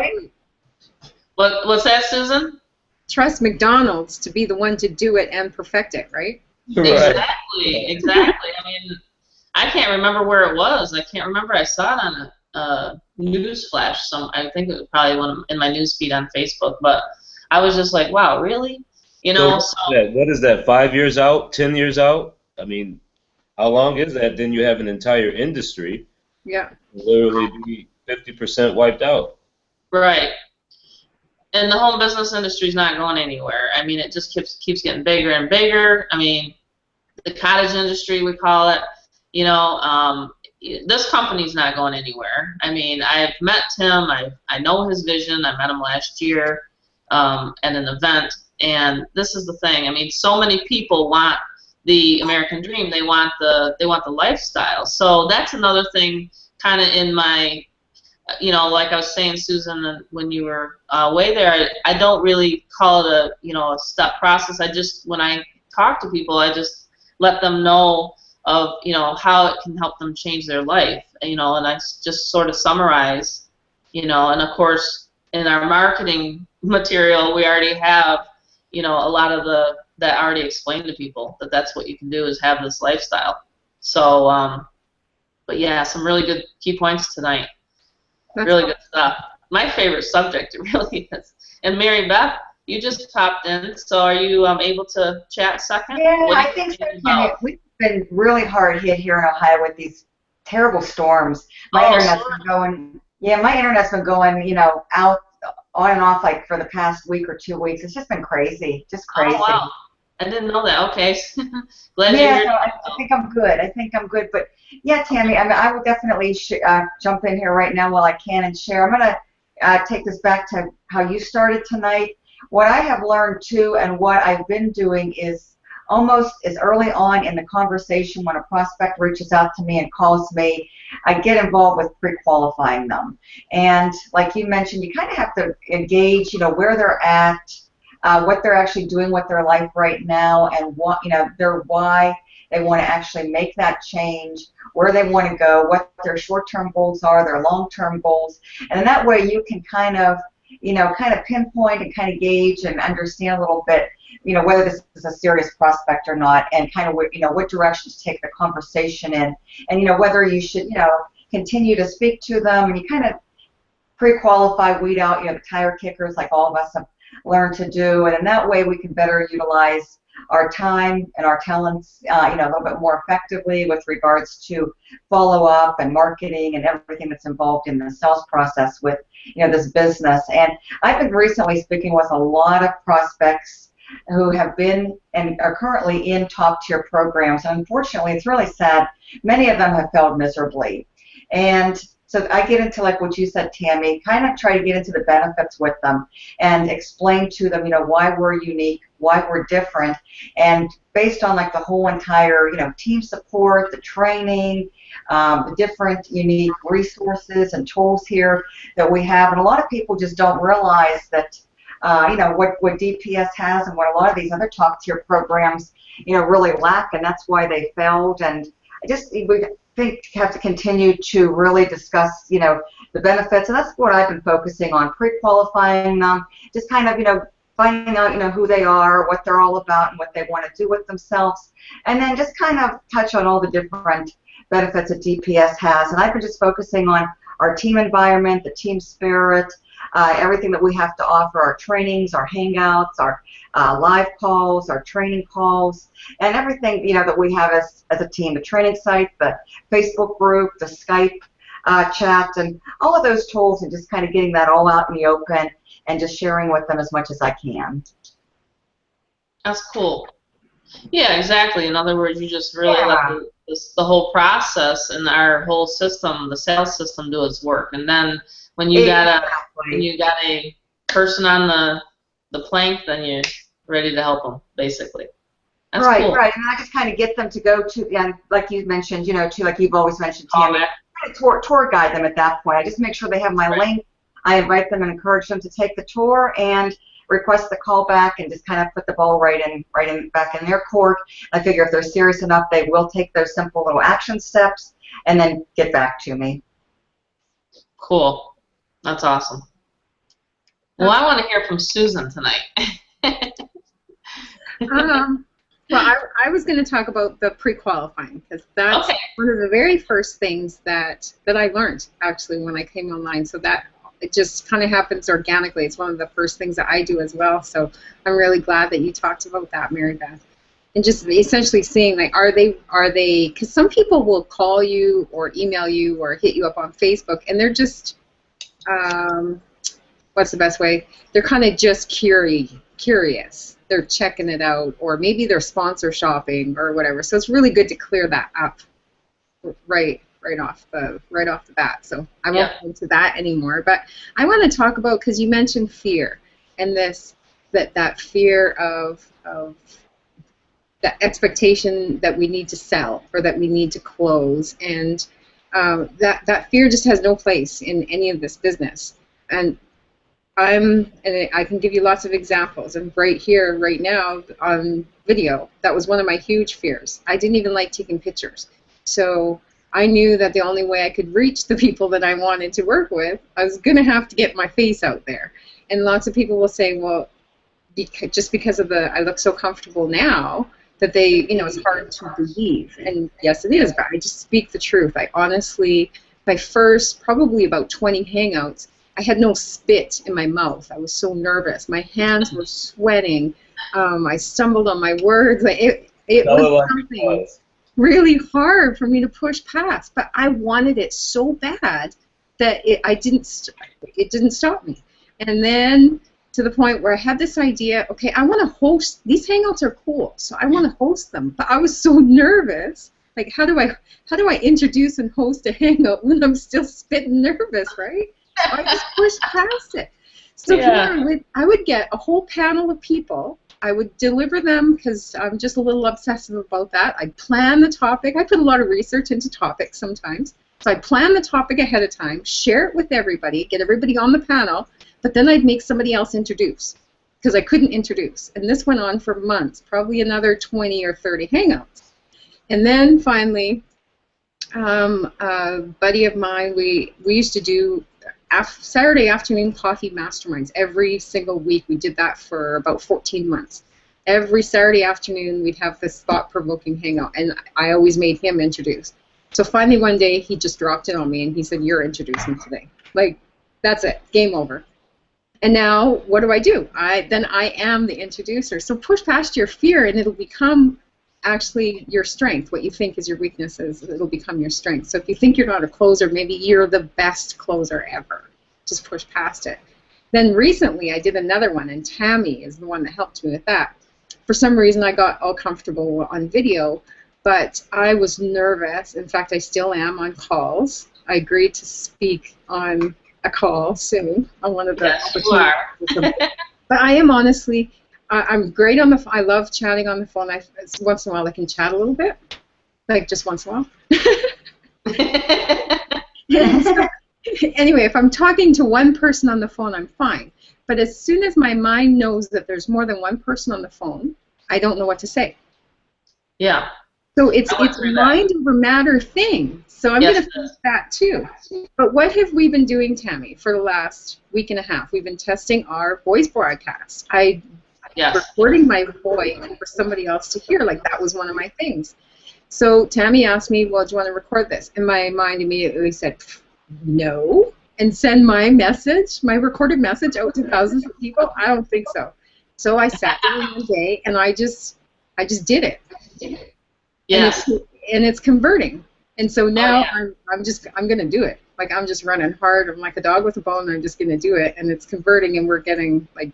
S2: What's that, Susan?
S1: Trust McDonald's to be the one to do it and perfect it, right?
S2: Exactly. Exactly. I mean, I can't remember where it was. I can't remember. I saw it on a news flash. I think it was probably in my news feed on Facebook. But I was just like, wow, really?
S5: So what is that? 5 years out? 10 years out? I mean, how long is that? Then you have an entire industry.
S1: Yeah.
S5: Literally be 50% wiped out.
S2: Right. And the home business industry is not going anywhere. I mean, it just keeps getting bigger and bigger. I mean, the cottage industry, we call it. This company's not going anywhere. I mean, I've met Tim. I know his vision. I met him last year at an event. And this is the thing. I mean, so many people want the American dream. They want the lifestyle. So that's another thing, kind of in my, like I was saying, Susan, when you were away there, I don't really call it a step process. When I talk to people, I just let them know of how it can help them change their life. And I just sort of summarize, and of course in our marketing material we already have a lot of that already explained to people that that's what you can do, is have this lifestyle. So but yeah, some really good key points tonight. Really good stuff. My favorite subject, it really is. And Mary Beth, you just popped in, so are you able to chat a second?
S3: Yeah, I think so, Tammy. We've been really hard hit here in Ohio with these terrible storms. My internet's been going, out on and off like for the past week or 2 weeks. It's just been crazy, just crazy.
S2: Oh, wow. I didn't know that. Okay. Glad you
S3: yeah,
S2: heard.
S3: so I think I'm good. But yeah, Tammy, I mean, I will definitely jump in here right now while I can and share. I'm going to take this back to how you started tonight. What I have learned too, and what I've been doing, is almost as early on in the conversation when a prospect reaches out to me and calls me, I get involved with pre-qualifying them. And like you mentioned, you kind of have to engage, where they're at, what they're actually doing with their life right now, and what, their why they want to actually make that change, where they want to go, what their short-term goals are, their long-term goals. And in that way you can kind of pinpoint and kind of gauge and understand a little bit, whether this is a serious prospect or not, and kind of, what direction to take the conversation in, and, whether you should, continue to speak to them, and you kind of pre-qualify, weed out, the tire kickers like all of us have learned to do, and in that way we can better utilize our time and our talents, a little bit more effectively with regards to follow-up and marketing and everything that's involved in the sales process with, this business. And I've been recently speaking with a lot of prospects who have been and are currently in top-tier programs, and unfortunately, it's really sad, many of them have failed miserably. And So I get into like what you said, Tammy, kind of try to get into the benefits with them and explain to them, why we're unique, why we're different, and based on like the whole entire, team support, the training, the different unique resources and tools here that we have. And a lot of people just don't realize that, what DPS has and what a lot of these other top tier programs, really lack, and that's why they failed. And we have to continue to really discuss, the benefits, and that's what I've been focusing on, pre-qualifying them, just kind of, finding out, who they are, what they're all about, and what they want to do with themselves, and then just kind of touch on all the different benefits that DPS has. And I've been just focusing on our team environment, the team spirit, everything that we have to offer, our trainings, our hangouts, our live calls, our training calls, and everything, that we have as a team, the training site, the Facebook group, the Skype chat, and all of those tools, and just kind of getting that all out in the open and just sharing with them as much as I can.
S2: That's cool. Yeah, exactly. In other words, you just really let the whole process and our whole system, the sales system, do its work. And then when you got a person on the plank, then you're ready to help them, basically. That's cool.
S3: Right. And I just kind of get them to go to, and like you mentioned, to like you've always mentioned, Tammy, tour guide them at that point. I just make sure they have my link. I invite them and encourage them to take the tour and request the call back, and just kind of put the ball right back in their court. I figure if they're serious enough, they will take those simple little action steps and then get back to me.
S2: Cool. That's awesome. Well, I want to hear from Susan tonight.
S1: Well, I was going to talk about the pre-qualifying, because that's one of the very first things that I learned, actually, when I came online. So that it just kind of happens organically. It's one of the first things that I do as well. So I'm really glad that you talked about that, Mary Beth. And just essentially seeing, like, are they, because some people will call you or email you or hit you up on Facebook, and they're just, what's the best way? They're kind of just curious. They're checking it out, or maybe they're sponsor shopping or whatever. So it's really good to clear that up right off the bat. So I won't go into that anymore. But I want to talk about, because you mentioned fear, and that fear of the expectation that we need to sell or that we need to close, and that fear just has no place in any of this business. And I can give you lots of examples, and right here, right now, on video, that was one of my huge fears. I didn't even like taking pictures. So I knew that the only way I could reach the people that I wanted to work with, I was going to have to get my face out there. And lots of people will say, well, just because of I look so comfortable now, that it's hard to believe. And yes, it is, but I just speak the truth. I honestly, my first, probably about 20 Hangouts, I had no spit in my mouth. I was so nervous. My hands were sweating. I stumbled on my words. It was something really hard for me to push past. But I wanted it so bad that it didn't stop me. And then to the point where I had this idea, okay, I want to host, these Hangouts are cool, so I want to host them. But I was so nervous. Like, how do I introduce and host a Hangout when I'm still spitting nervous, right? So I just pushed past it. So here I would get a whole panel of people. I would deliver them, because I'm just a little obsessive about that. I'd plan the topic. I put a lot of research into topics sometimes. So I'd plan the topic ahead of time, share it with everybody, get everybody on the panel, but then I'd make somebody else introduce, because I couldn't introduce. And this went on for months, probably another 20 or 30 Hangouts. And then finally, a buddy of mine, we used to do Saturday afternoon coffee masterminds every single week. We did that for about 14 months. Every Saturday afternoon, we'd have this thought-provoking hangout, and I always made him introduce. So finally one day, he just dropped it on me, and he said, "You're introducing today." Like, that's it, game over. And now, what do? Then I am the introducer. So push past your fear, and it'll become actually your strength. What you think is your weaknesses, it'll become your strength. So if you think you're not a closer, maybe you're the best closer ever. Just push past it. Then recently I did another one, and Tammy is the one that helped me with that. For some reason I got all comfortable on video, but I was nervous. In fact, I still am on calls. I agreed to speak on a call soon on one of the
S2: Yes, you are.
S1: But I am honestly, I'm great on the phone. I love chatting on the phone. Once in a while I can chat a little bit, like just once in a while. So, anyway, if I'm talking to one person on the phone, I'm fine. But as soon as my mind knows that there's more than one person on the phone, I don't know what to say.
S2: Yeah.
S1: So it's a mind over matter thing. So I'm going to fix that too. But what have we been doing, Tammy, for the last week and a half? We've been testing our voice broadcast. Recording my voice for somebody else to hear. Like, that was one of my things. So Tammy asked me, well, do you want to record this? And my mind immediately said, no. And send my message, my recorded message out to thousands of people? I don't think so. So I sat down one day and I just did it.
S2: Yes.
S1: And it's converting. And so now I'm going to do it. Like, I'm just running hard. I'm like a dog with a bone. I'm just going to do it. And it's converting, and we're getting, like,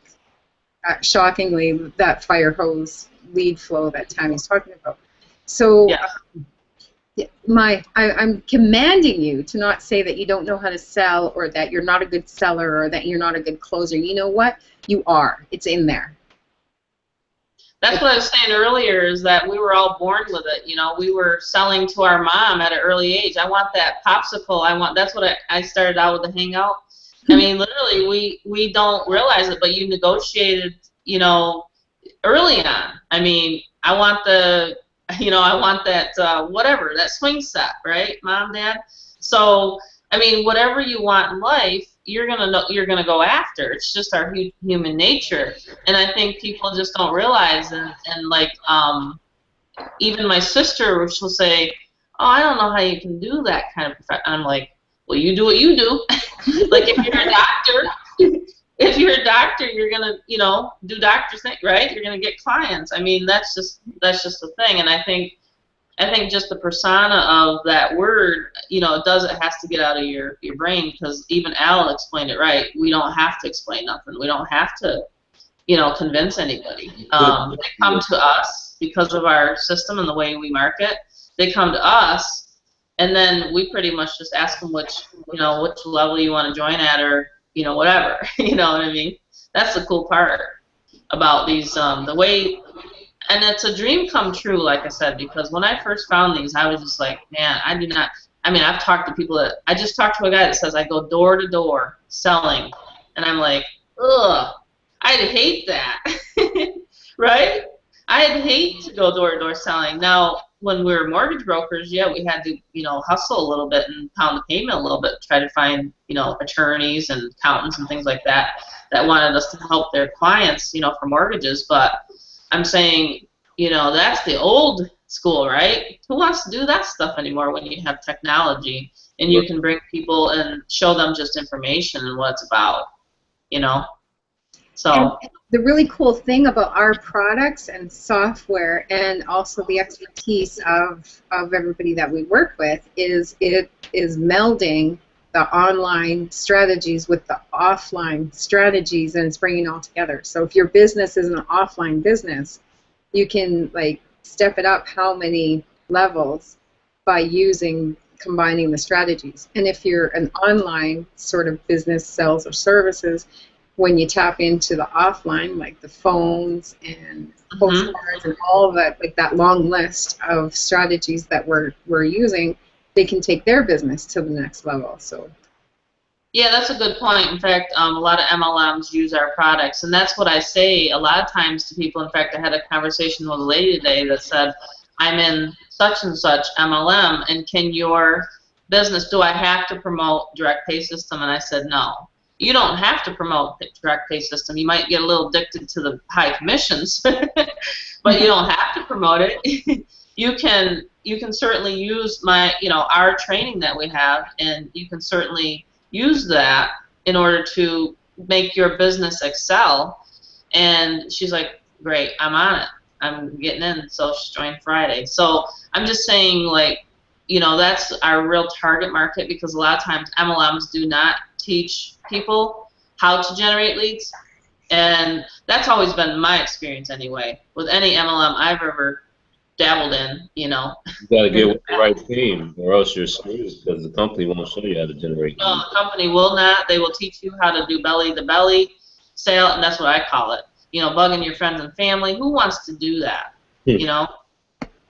S1: shockingly, that fire hose lead flow that Tammy's talking about. So I'm commanding you to not say that you don't know how to sell, or that you're not a good seller, or that you're not a good closer. You know what? You are. It's in there.
S2: That's what I was saying earlier, is that we were all born with it. You know, we were selling to our mom at an early age. I want that popsicle. That's what I started out with the Hangout. I mean, literally, we don't realize it, but you negotiated, you know, early on. I mean, I want that, whatever, that swing set, right, Mom, Dad? So, I mean, whatever you want in life, you're gonna go after. It's just our human nature, and I think people just don't realize. And like, even my sister, she'll say, "Oh, I don't know how you can do that kind of profession." I'm like, "Well, you do what you do." Like, if you're a doctor, you're gonna, do doctor thing, right? You're gonna get clients. I mean, that's just the thing. And I think just the persona of that word, it has to get out of your brain, because even Al explained it right. We don't have to explain nothing. We don't have to, convince anybody. They come to us because of our system and the way we market. They come to us, and then we pretty much just ask them which level you want to join at, or, whatever. You know what I mean? That's the cool part about these, the way. And it's a dream come true, like I said, because when I first found these, I was just like, man, I've talked to people I just talked to a guy that says I go door to door selling. And I'm like, ugh, I'd hate that. Right? I'd hate to go door to door selling. Now, when we were mortgage brokers, we had to, hustle a little bit and pound the pavement a little bit, try to find, attorneys and accountants and things like that wanted us to help their clients, for mortgages. But I'm saying, that's the old school, right? Who wants to do that stuff anymore when you have technology and you can bring people and show them just information and what it's about, So.
S1: And the really cool thing about our products and software, and also the expertise of everybody that we work with, is it is melding the online strategies with the offline strategies, and it's bringing it all together. So if your business is an offline business, you can, like, step it up how many levels by combining the strategies. And if you're an online sort of business, sales or services, when you tap into the offline, like the phones and postcards and all of that, like that long list of strategies that we're using, they can take their business to the next level. So.
S2: Yeah, that's a good point. In fact, a lot of MLMs use our products, and that's what I say a lot of times to people. In fact, I had a conversation with a lady today that said, I'm in such and such MLM, and can your business, do I have to promote direct pay system? And I said, no. You don't have to promote direct pay system. You might get a little addicted to the high commissions, but you don't have to promote it. You can certainly use our training that we have, and you can certainly use that in order to make your business excel. And she's like, great, I'm on it. I'm getting in. So she joined Friday. So I'm just saying, like, that's our real target market, because a lot of times MLMs do not teach people how to generate leads. And that's always been my experience anyway. With any MLM I've ever dabbled in, you know.
S5: You got to get with the right team, or else you're screwed because the company won't show you how to generate
S2: No,
S5: leads.
S2: the company will not. They will teach you how to do belly-to-belly sale, and that's what I call it. You know, bugging your friends and family. Who wants to do that? You know,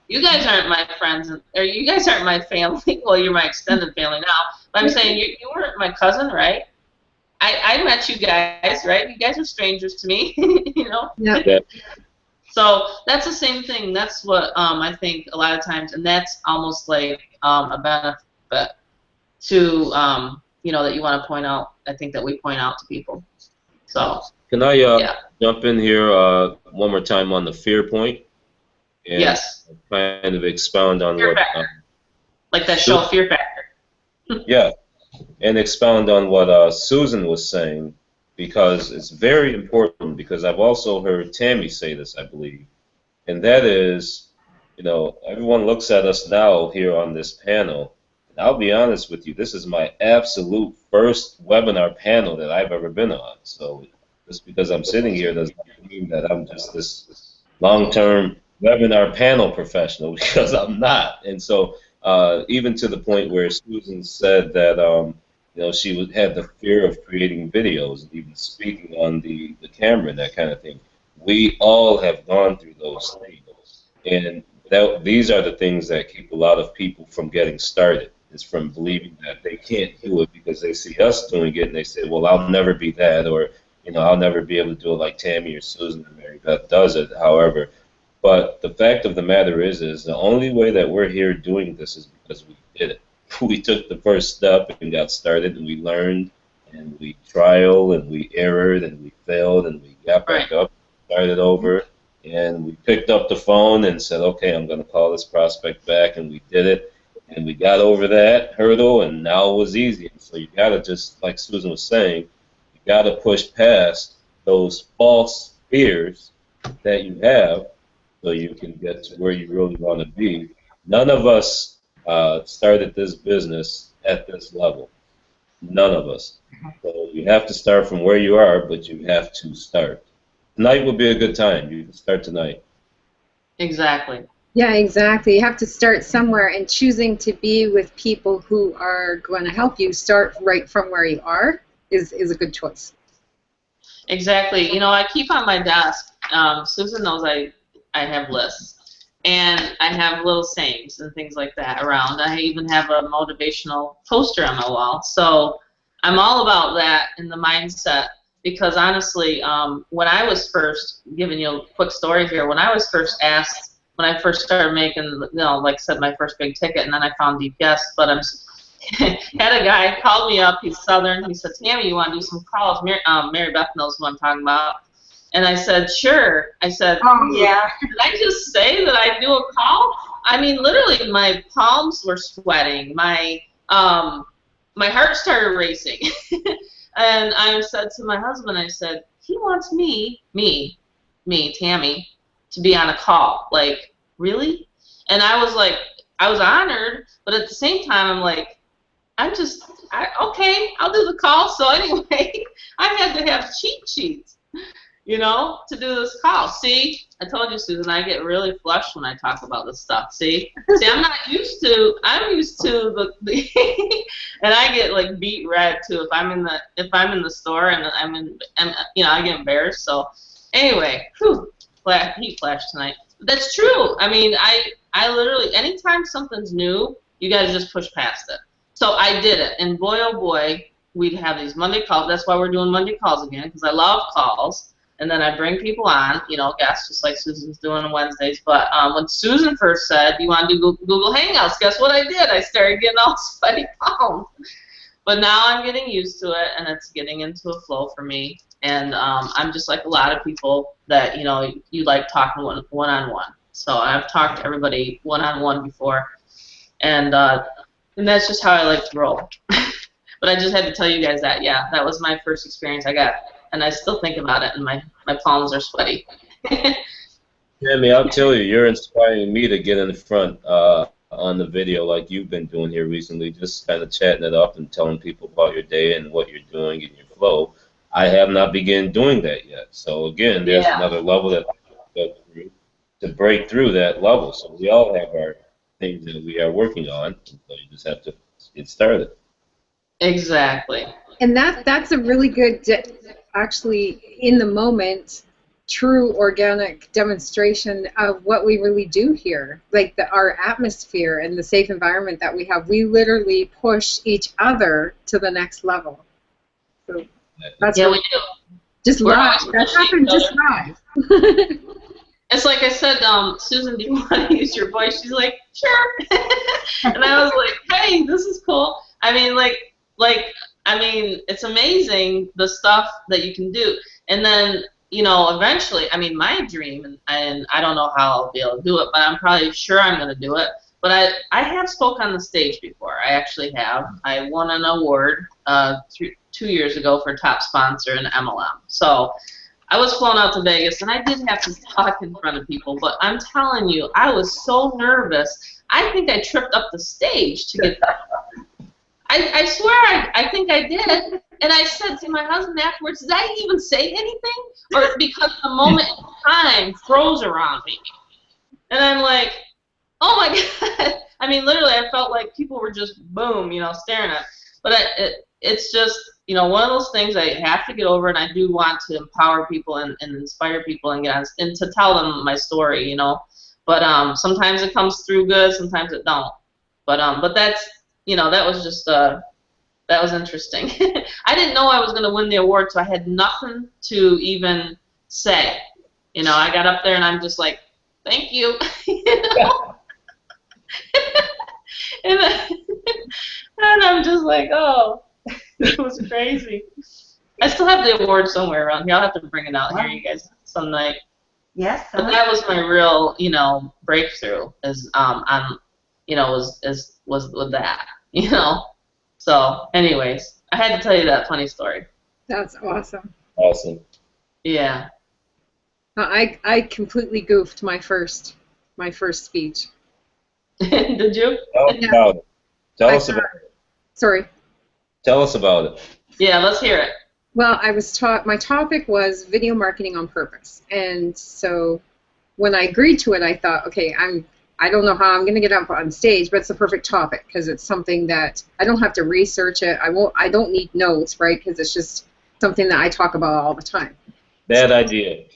S2: you guys aren't my friends, or you guys aren't my family. Well, you're my extended family now. But I'm saying you weren't my cousin, right? I met you guys, right? You guys are strangers to me, you know.
S1: Yeah.
S2: So that's the same thing. That's what I think a lot of times, and that's almost like a benefit to you know, that you want to point out. I think that we point out to people. So
S5: Can I
S2: yeah.
S5: jump in here one more time on the fear point? And
S2: Yes.
S5: kind of expound on
S2: Fear
S5: what.
S2: factor. Like that show, Fear Factor.
S5: Yeah, and expound on what Susan was saying, because it's very important, because I've also heard Tammy say this, I believe, and that is, you know, everyone looks at us now here on this panel, and I'll be honest with you, this is my absolute first webinar panel that I've ever been on, so just because I'm sitting here does not mean that I'm just this long-term webinar panel professional, because I'm not. And so even to the point where Susan said that you know, she had the fear of creating videos and even speaking on the camera and that kind of thing. We all have gone through those things, and these are the things that keep a lot of people from getting started. Is from believing that they can't do it because they see us doing it and they say, well, I'll never be that, or, you know, I'll never be able to do it like Tammy or Susan or Mary Beth does it. However, but the fact of the matter is the only way that we're here doing this is because we did it. We took the first step and got started, and we learned, and we trial, and we errored, and we failed, and we got back up, started over, and we picked up the phone and said, okay, I'm going to call this prospect back, and we did it, and we got over that hurdle, and now it was easy. So you got to, just like Susan was saying, you got to push past those false fears that you have, so you can get to where you really want to be. None of us started this business at this level. None of us. So you have to start from where you are, but you have to start. Tonight would be a good time. You can start tonight.
S2: Exactly.
S1: Yeah, exactly. You have to start somewhere, and choosing to be with people who are going to help you start right from where you are is a good choice.
S2: Exactly. You know, I keep on my desk, Susan knows I have lists, and I have little sayings and things like that around. I even have a motivational poster on my wall. So I'm all about that in the mindset, because honestly, when I was first, giving you a quick story here, when I was first asked, when I first started making, you know, like I said, my first big ticket, and then I found DPS, but had a guy called me up, he's Southern, he said, Tammy, you want to do some calls? Mary Beth knows who I'm talking about. And I said, sure. I said,
S3: yeah.
S2: Did I just say that I do a call? I mean, literally, my palms were sweating. My heart started racing. And I said to my husband, I said, he wants me, Tammy, to be on a call. Like, really? And I was like, I was honored, but at the same time, I'm like, okay, I'll do the call. So anyway, I had to have cheat sheets, you know, to do this call. See, I told you, Susan, I get really flushed when I talk about this stuff. See, I'm used to the and I get like beet red too if I'm in the store and you know, I get embarrassed. So anyway, heat flash tonight. But that's true. I mean, I literally, anytime something's new, you guys just push past it. So I did it, and boy, oh boy, we'd have these Monday calls. That's why we're doing Monday calls again, because I love calls. And then I bring people on, you know, guests, just like Susan's doing on Wednesdays. But when Susan first said, you want to do Google Hangouts, guess what I did? I started getting all sweaty palms. But now I'm getting used to it, and it's getting into a flow for me. And I'm just like a lot of people that, you know, you like talking one-on-one. So I've talked to everybody one-on-one before. And that's just how I like to roll. But I just had to tell you guys that, yeah, that was my first experience I got. And I still think about it, and my palms are sweaty.
S5: Tammy, I'll tell you, you're inspiring me to get in the front on the video like you've been doing here recently, just kind of chatting it up and telling people about your day and what you're doing and your flow. I have not begun doing that yet. So, again, there's another level that I have to go through to break through that level. So we all have our things that we are working on. So you just have to get started.
S2: Exactly.
S1: And that's a really good, actually, in the moment, true organic demonstration of what we really do here. Like our atmosphere and the safe environment that we have, we literally push each other to the next level. So that's
S2: yeah,
S1: really,
S2: we do.
S1: just
S2: We're
S1: live.
S2: always
S1: That
S2: pushing
S1: happened
S2: each
S1: just
S2: other.
S1: live.
S2: It's like I said, Susan, do you want to use your voice? She's like, sure. And I was like, hey, this is cool. I mean, it's amazing the stuff that you can do. And then, eventually, my dream, and I don't know how I'll be able to do it, but I'm probably sure I'm going to do it. But I have spoke on the stage before. I actually have. I won an award 2 years ago for top sponsor in MLM. So I was flown out to Vegas, and I did have to talk in front of people, but I'm telling you, I was so nervous. I think I tripped up the stage to get there. I swear I think I did. And I said to my husband afterwards, did I even say anything? Or because the moment in time froze around me. And I'm like, oh my God. Literally, I felt like people were just, boom, staring at me. But it's just, one of those things I have to get over, and I do want to empower people and inspire people and to tell them my story, But sometimes it comes through good, sometimes it don't. But that's, that was just, that was interesting. I didn't know I was going to win the award, so I had nothing to even say. I got up there and I'm just like, thank you. and, then, and I'm just like, oh, it was crazy. I still have the award somewhere around here. I'll have to bring it out here, you guys, some night.
S3: Yes.
S2: But that was my real, breakthrough. Was with that, So, anyways, I had to tell you that funny story.
S1: That's awesome.
S5: Awesome.
S2: Yeah.
S1: I completely goofed my first speech.
S2: Did you?
S5: Tell us about it. Tell us about it.
S1: Sorry.
S5: Tell us about it.
S2: Yeah, let's hear it.
S1: Well, I was taught, my topic was video marketing on purpose. And so when I agreed to it, I thought, okay, I don't know how I'm going to get up on stage, but it's the perfect topic because it's something that I don't have to research it. I don't need notes, right? Because it's just something that I talk about all the time.
S5: Bad idea.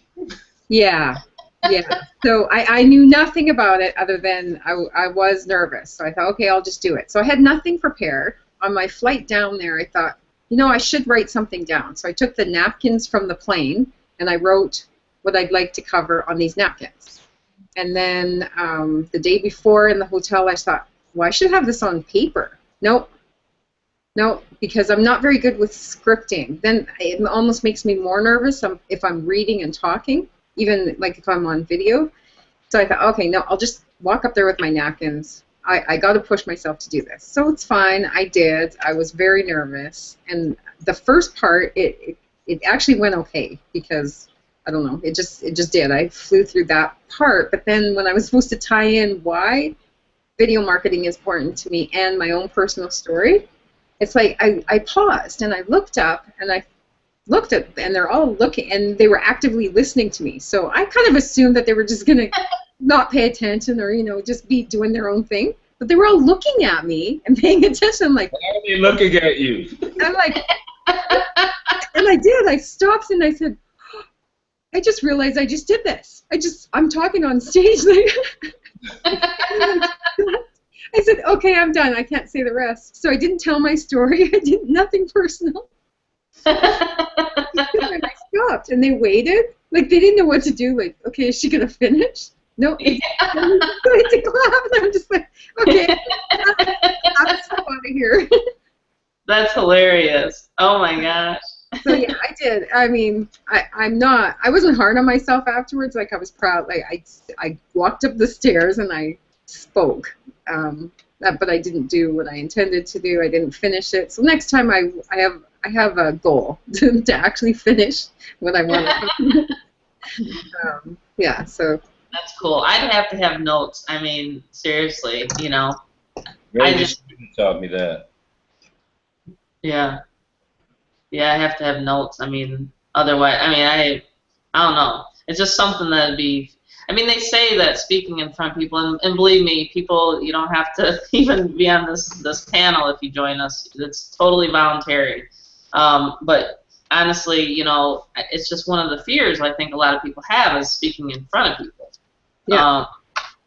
S1: Yeah. Yeah. So I knew nothing about it other than I was nervous. So I thought, okay, I'll just do it. So I had nothing prepared. On my flight down there, I thought, I should write something down. So I took the napkins from the plane and I wrote what I'd like to cover on these napkins. And then the day before in the hotel, I thought, well, I should have this on paper. Nope, because I'm not very good with scripting. Then it almost makes me more nervous if I'm reading and talking, even like if I'm on video. So I thought, okay, no, I'll just walk up there with my napkins. I got to push myself to do this. So it's fine. I did. I was very nervous. And the first part, it actually went okay because, I don't know, it just did. I flew through that part. But then when I was supposed to tie in why video marketing is important to me and my own personal story, it's like I paused and I looked up and I looked at, and they're all looking, and they were actively listening to me. So I kind of assumed that they were just going to not pay attention or, just be doing their own thing. But they were all looking at me and paying attention. I'm like,
S5: why are they looking at you?
S1: I'm like, and I did. I stopped and I said, I just realized I just did this. I'm talking on stage. I said, okay, I'm done. I can't say the rest. So I didn't tell my story. I did nothing personal. And I stopped, and they waited. Like, they didn't know what to do. Like, okay, is she going to finish? No. Yeah. I'm going to clap, and I'm just like, okay, I'm so out of here.
S2: That's hilarious. Oh, my gosh.
S1: So, yeah, I did. I mean, I wasn't hard on myself afterwards. Like, I was proud. Like, I walked up the stairs, and I spoke. But I didn't do what I intended to do. I didn't finish it. So next time I have a goal to actually finish what I want to. Yeah, so.
S2: That's cool. I'd have to have notes. I mean, seriously,
S5: Really, student taught me that.
S2: Yeah. Yeah, I have to have notes. I mean, otherwise, I don't know. It's just something that'd be. I mean, they say that speaking in front of people, and believe me, people, you don't have to even be on this panel if you join us. It's totally voluntary. But honestly, you know, it's just one of the fears I think a lot of people have is speaking in front of people.
S1: Yeah.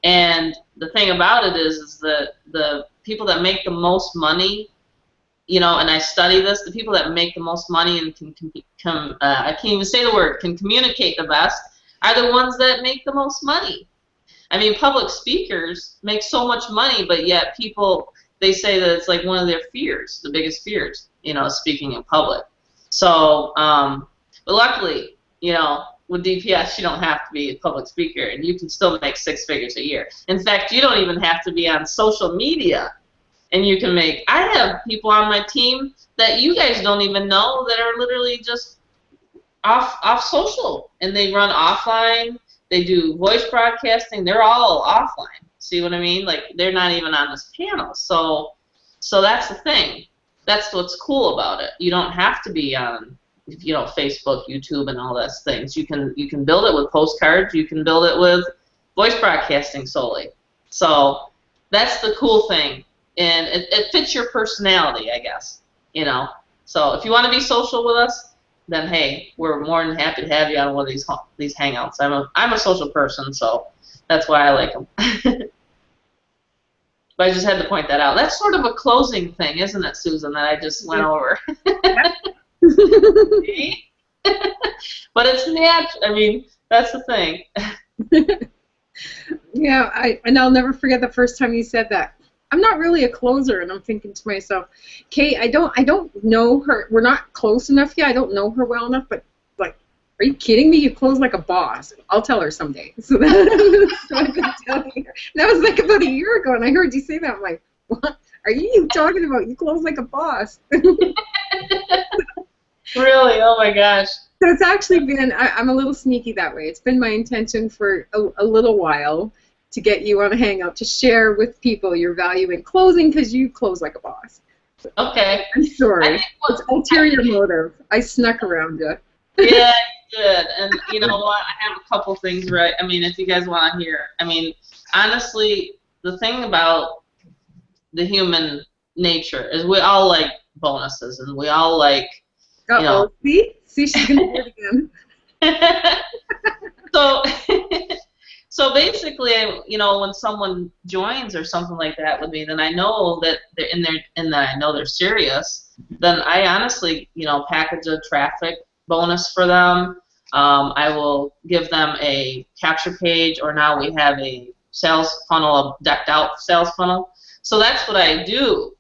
S2: And the thing about it is that the people that make the most money, you know, and I study this, the people that make the most money and I can't even say the word, can communicate the best, are the ones that make the most money. I mean, public speakers make so much money, but yet people, they say that it's like one of their fears, the biggest fears, you know, speaking in public. So, but luckily, you know, with DPS, you don't have to be a public speaker, and you can still make 6 figures a year. In fact, you don't even have to be on social media, and you can make. I have people on my team that you guys don't even know that are literally just off social, and they run offline. They do voice broadcasting. They're all offline. See what I mean? Like, they're not even on this panel. So that's the thing. That's what's cool about it. You don't have to be on, you know, Facebook, YouTube, and all those things. You can build it with postcards. You can build it with voice broadcasting solely. So that's the cool thing, and it fits your personality, I guess. You know. So if you want to be social with us, then hey, we're more than happy to have you on one of these hangouts. I'm a social person, so that's why I like them. But I just had to point that out. That's sort of a closing thing, isn't it, Susan, that I just went over? But it's natural. I mean, that's the thing.
S1: Yeah, and I'll never forget the first time you said that. I'm not really a closer, and I'm thinking to myself, Kate, I don't know her. We're not close enough yet. I don't know her well enough, but like, are you kidding me? You close like a boss. I'll tell her someday. So I've been telling her. That was like about a year ago, and I heard you say that. I'm like, what are you talking about? You close like a boss.
S2: Really? Oh my gosh.
S1: So it's actually been, I'm a little sneaky that way. It's been my intention for a little while to get you on a Hangout to share with people your value in closing, because you close like a boss.
S2: Okay.
S1: I'm sorry. It's ulterior motive. I snuck around you.
S2: Yeah, you did. And you know what? I have a couple things, right? I mean, if you guys want to hear. I mean, honestly, the thing about the human nature is we all like bonuses, and we all like, you know.
S1: See, she's going to do it again.
S2: So basically, you know, when someone joins or something like that with me, then I know that they're in there, and that I know they're serious. Then I honestly, you know, package a traffic bonus for them. I will give them a capture page, or now we have a sales funnel, a decked out sales funnel. So that's what I do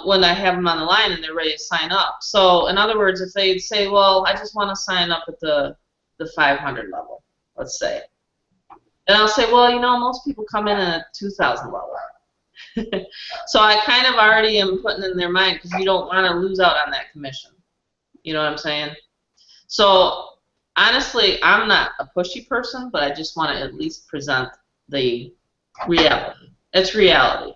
S2: when I have them on the line and they're ready to sign up. So in other words, if they'd say, well, I just want to sign up at the 500 level, let's say. And I'll say, well, you know, most people come in at 2,000 level. So I kind of already am putting in their mind, because you don't want to lose out on that commission. You know what I'm saying? So honestly, I'm not a pushy person, but I just want to at least present the reality. It's reality,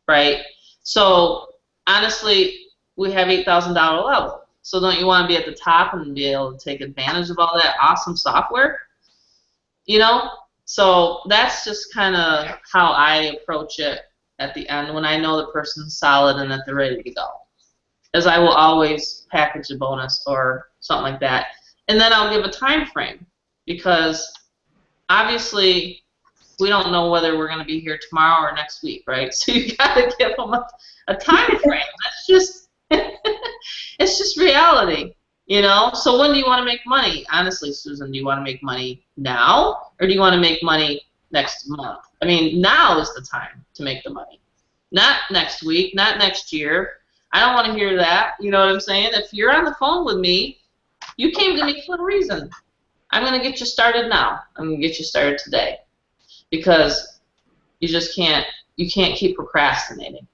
S2: right? So honestly, we have $8,000 level. So don't you want to be at the top and be able to take advantage of all that awesome software? You know? So that's just kind of how I approach it at the end when I know the person's solid and that they're ready to go. As I will always package a bonus or something like that. And then I'll give a time frame, because obviously we don't know whether we're going to be here tomorrow or next week, right? So you got to give them a time frame. That's just it's just reality. You know, so when do you want to make money? Honestly, Susan, do you want to make money now, or do you want to make money next month? I mean, now is the time to make the money. Not next week, not next year. I don't want to hear that. You know what I'm saying? If you're on the phone with me, you came to me for a reason. I'm going to get you started now. I'm going to get you started today. Because you just can't keep procrastinating.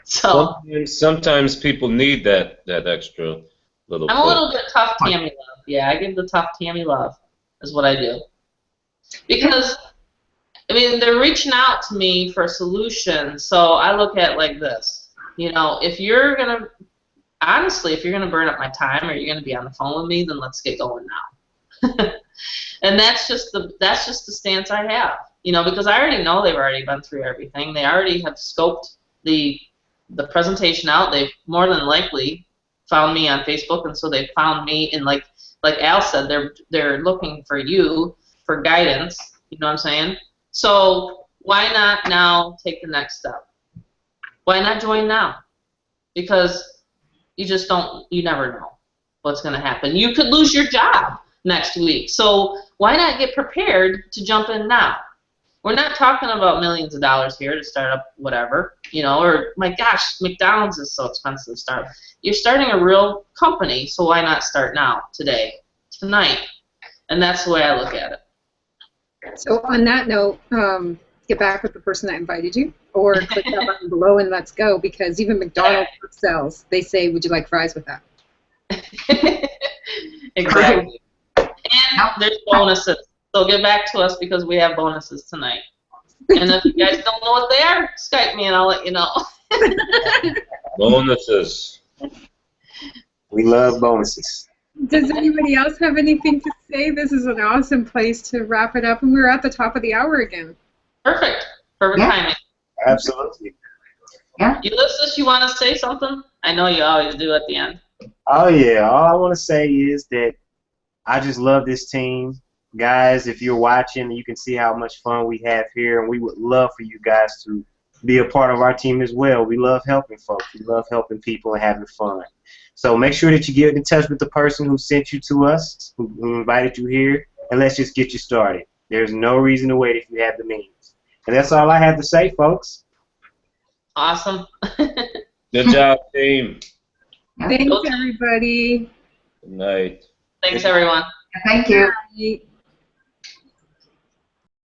S2: So
S5: sometimes people need that extra little.
S2: I'm a little bit tough Tammy love. Yeah, I give the tough Tammy love, is what I do. Because, I mean, they're reaching out to me for a solution, so I look at it like this. You know, if you're going to, honestly, if you're going to burn up my time or you're going to be on the phone with me, then let's get going now. And that's just the stance I have, you know, because I already know they've already been through everything. They already have scoped the presentation out. They've more than likely found me on Facebook, and so they found me in like Al said, they're looking for you for guidance. You know what I'm saying? So why not now take the next step? Why not join now? Because you never know what's going to happen. You could lose your job next week. So why not get prepared to jump in now? We're not talking about millions of dollars here to start up whatever, you know, or my gosh, McDonald's is so expensive to start. You're starting a real company, so why not start now, today, tonight? And that's the way I look at it.
S1: So on that note, get back with the person that invited you, or click that button below and let's go, because even McDonald's sells. They say, would you like fries with that?
S2: Exactly. And there's bonuses. So get back to us because we have bonuses tonight. And if you guys don't know what they are, Skype me and I'll let you know.
S5: Bonuses.
S6: We love bonuses.
S1: Does anybody else have anything to say? This is an awesome place to wrap it up, and we're at the top of the hour again.
S2: Perfect timing.
S6: Absolutely.
S3: Yeah.
S2: Ulysses, you want to say something? I know you always do at the end.
S6: Oh, yeah. All I want to say is that I just love this team. Guys, if you're watching, you can see how much fun we have here, and we would love for you guys to be a part of our team as well. We love helping folks. We love helping people and having fun. So make sure that you get in touch with the person who sent you to us, who invited you here, and let's just get you started. There's no reason to wait if you have the means. And that's all I have to say, folks.
S2: Awesome.
S5: Good job, team.
S1: Thanks, everybody.
S5: Good night.
S2: Thanks, everyone.
S3: Thank you.
S1: Bye.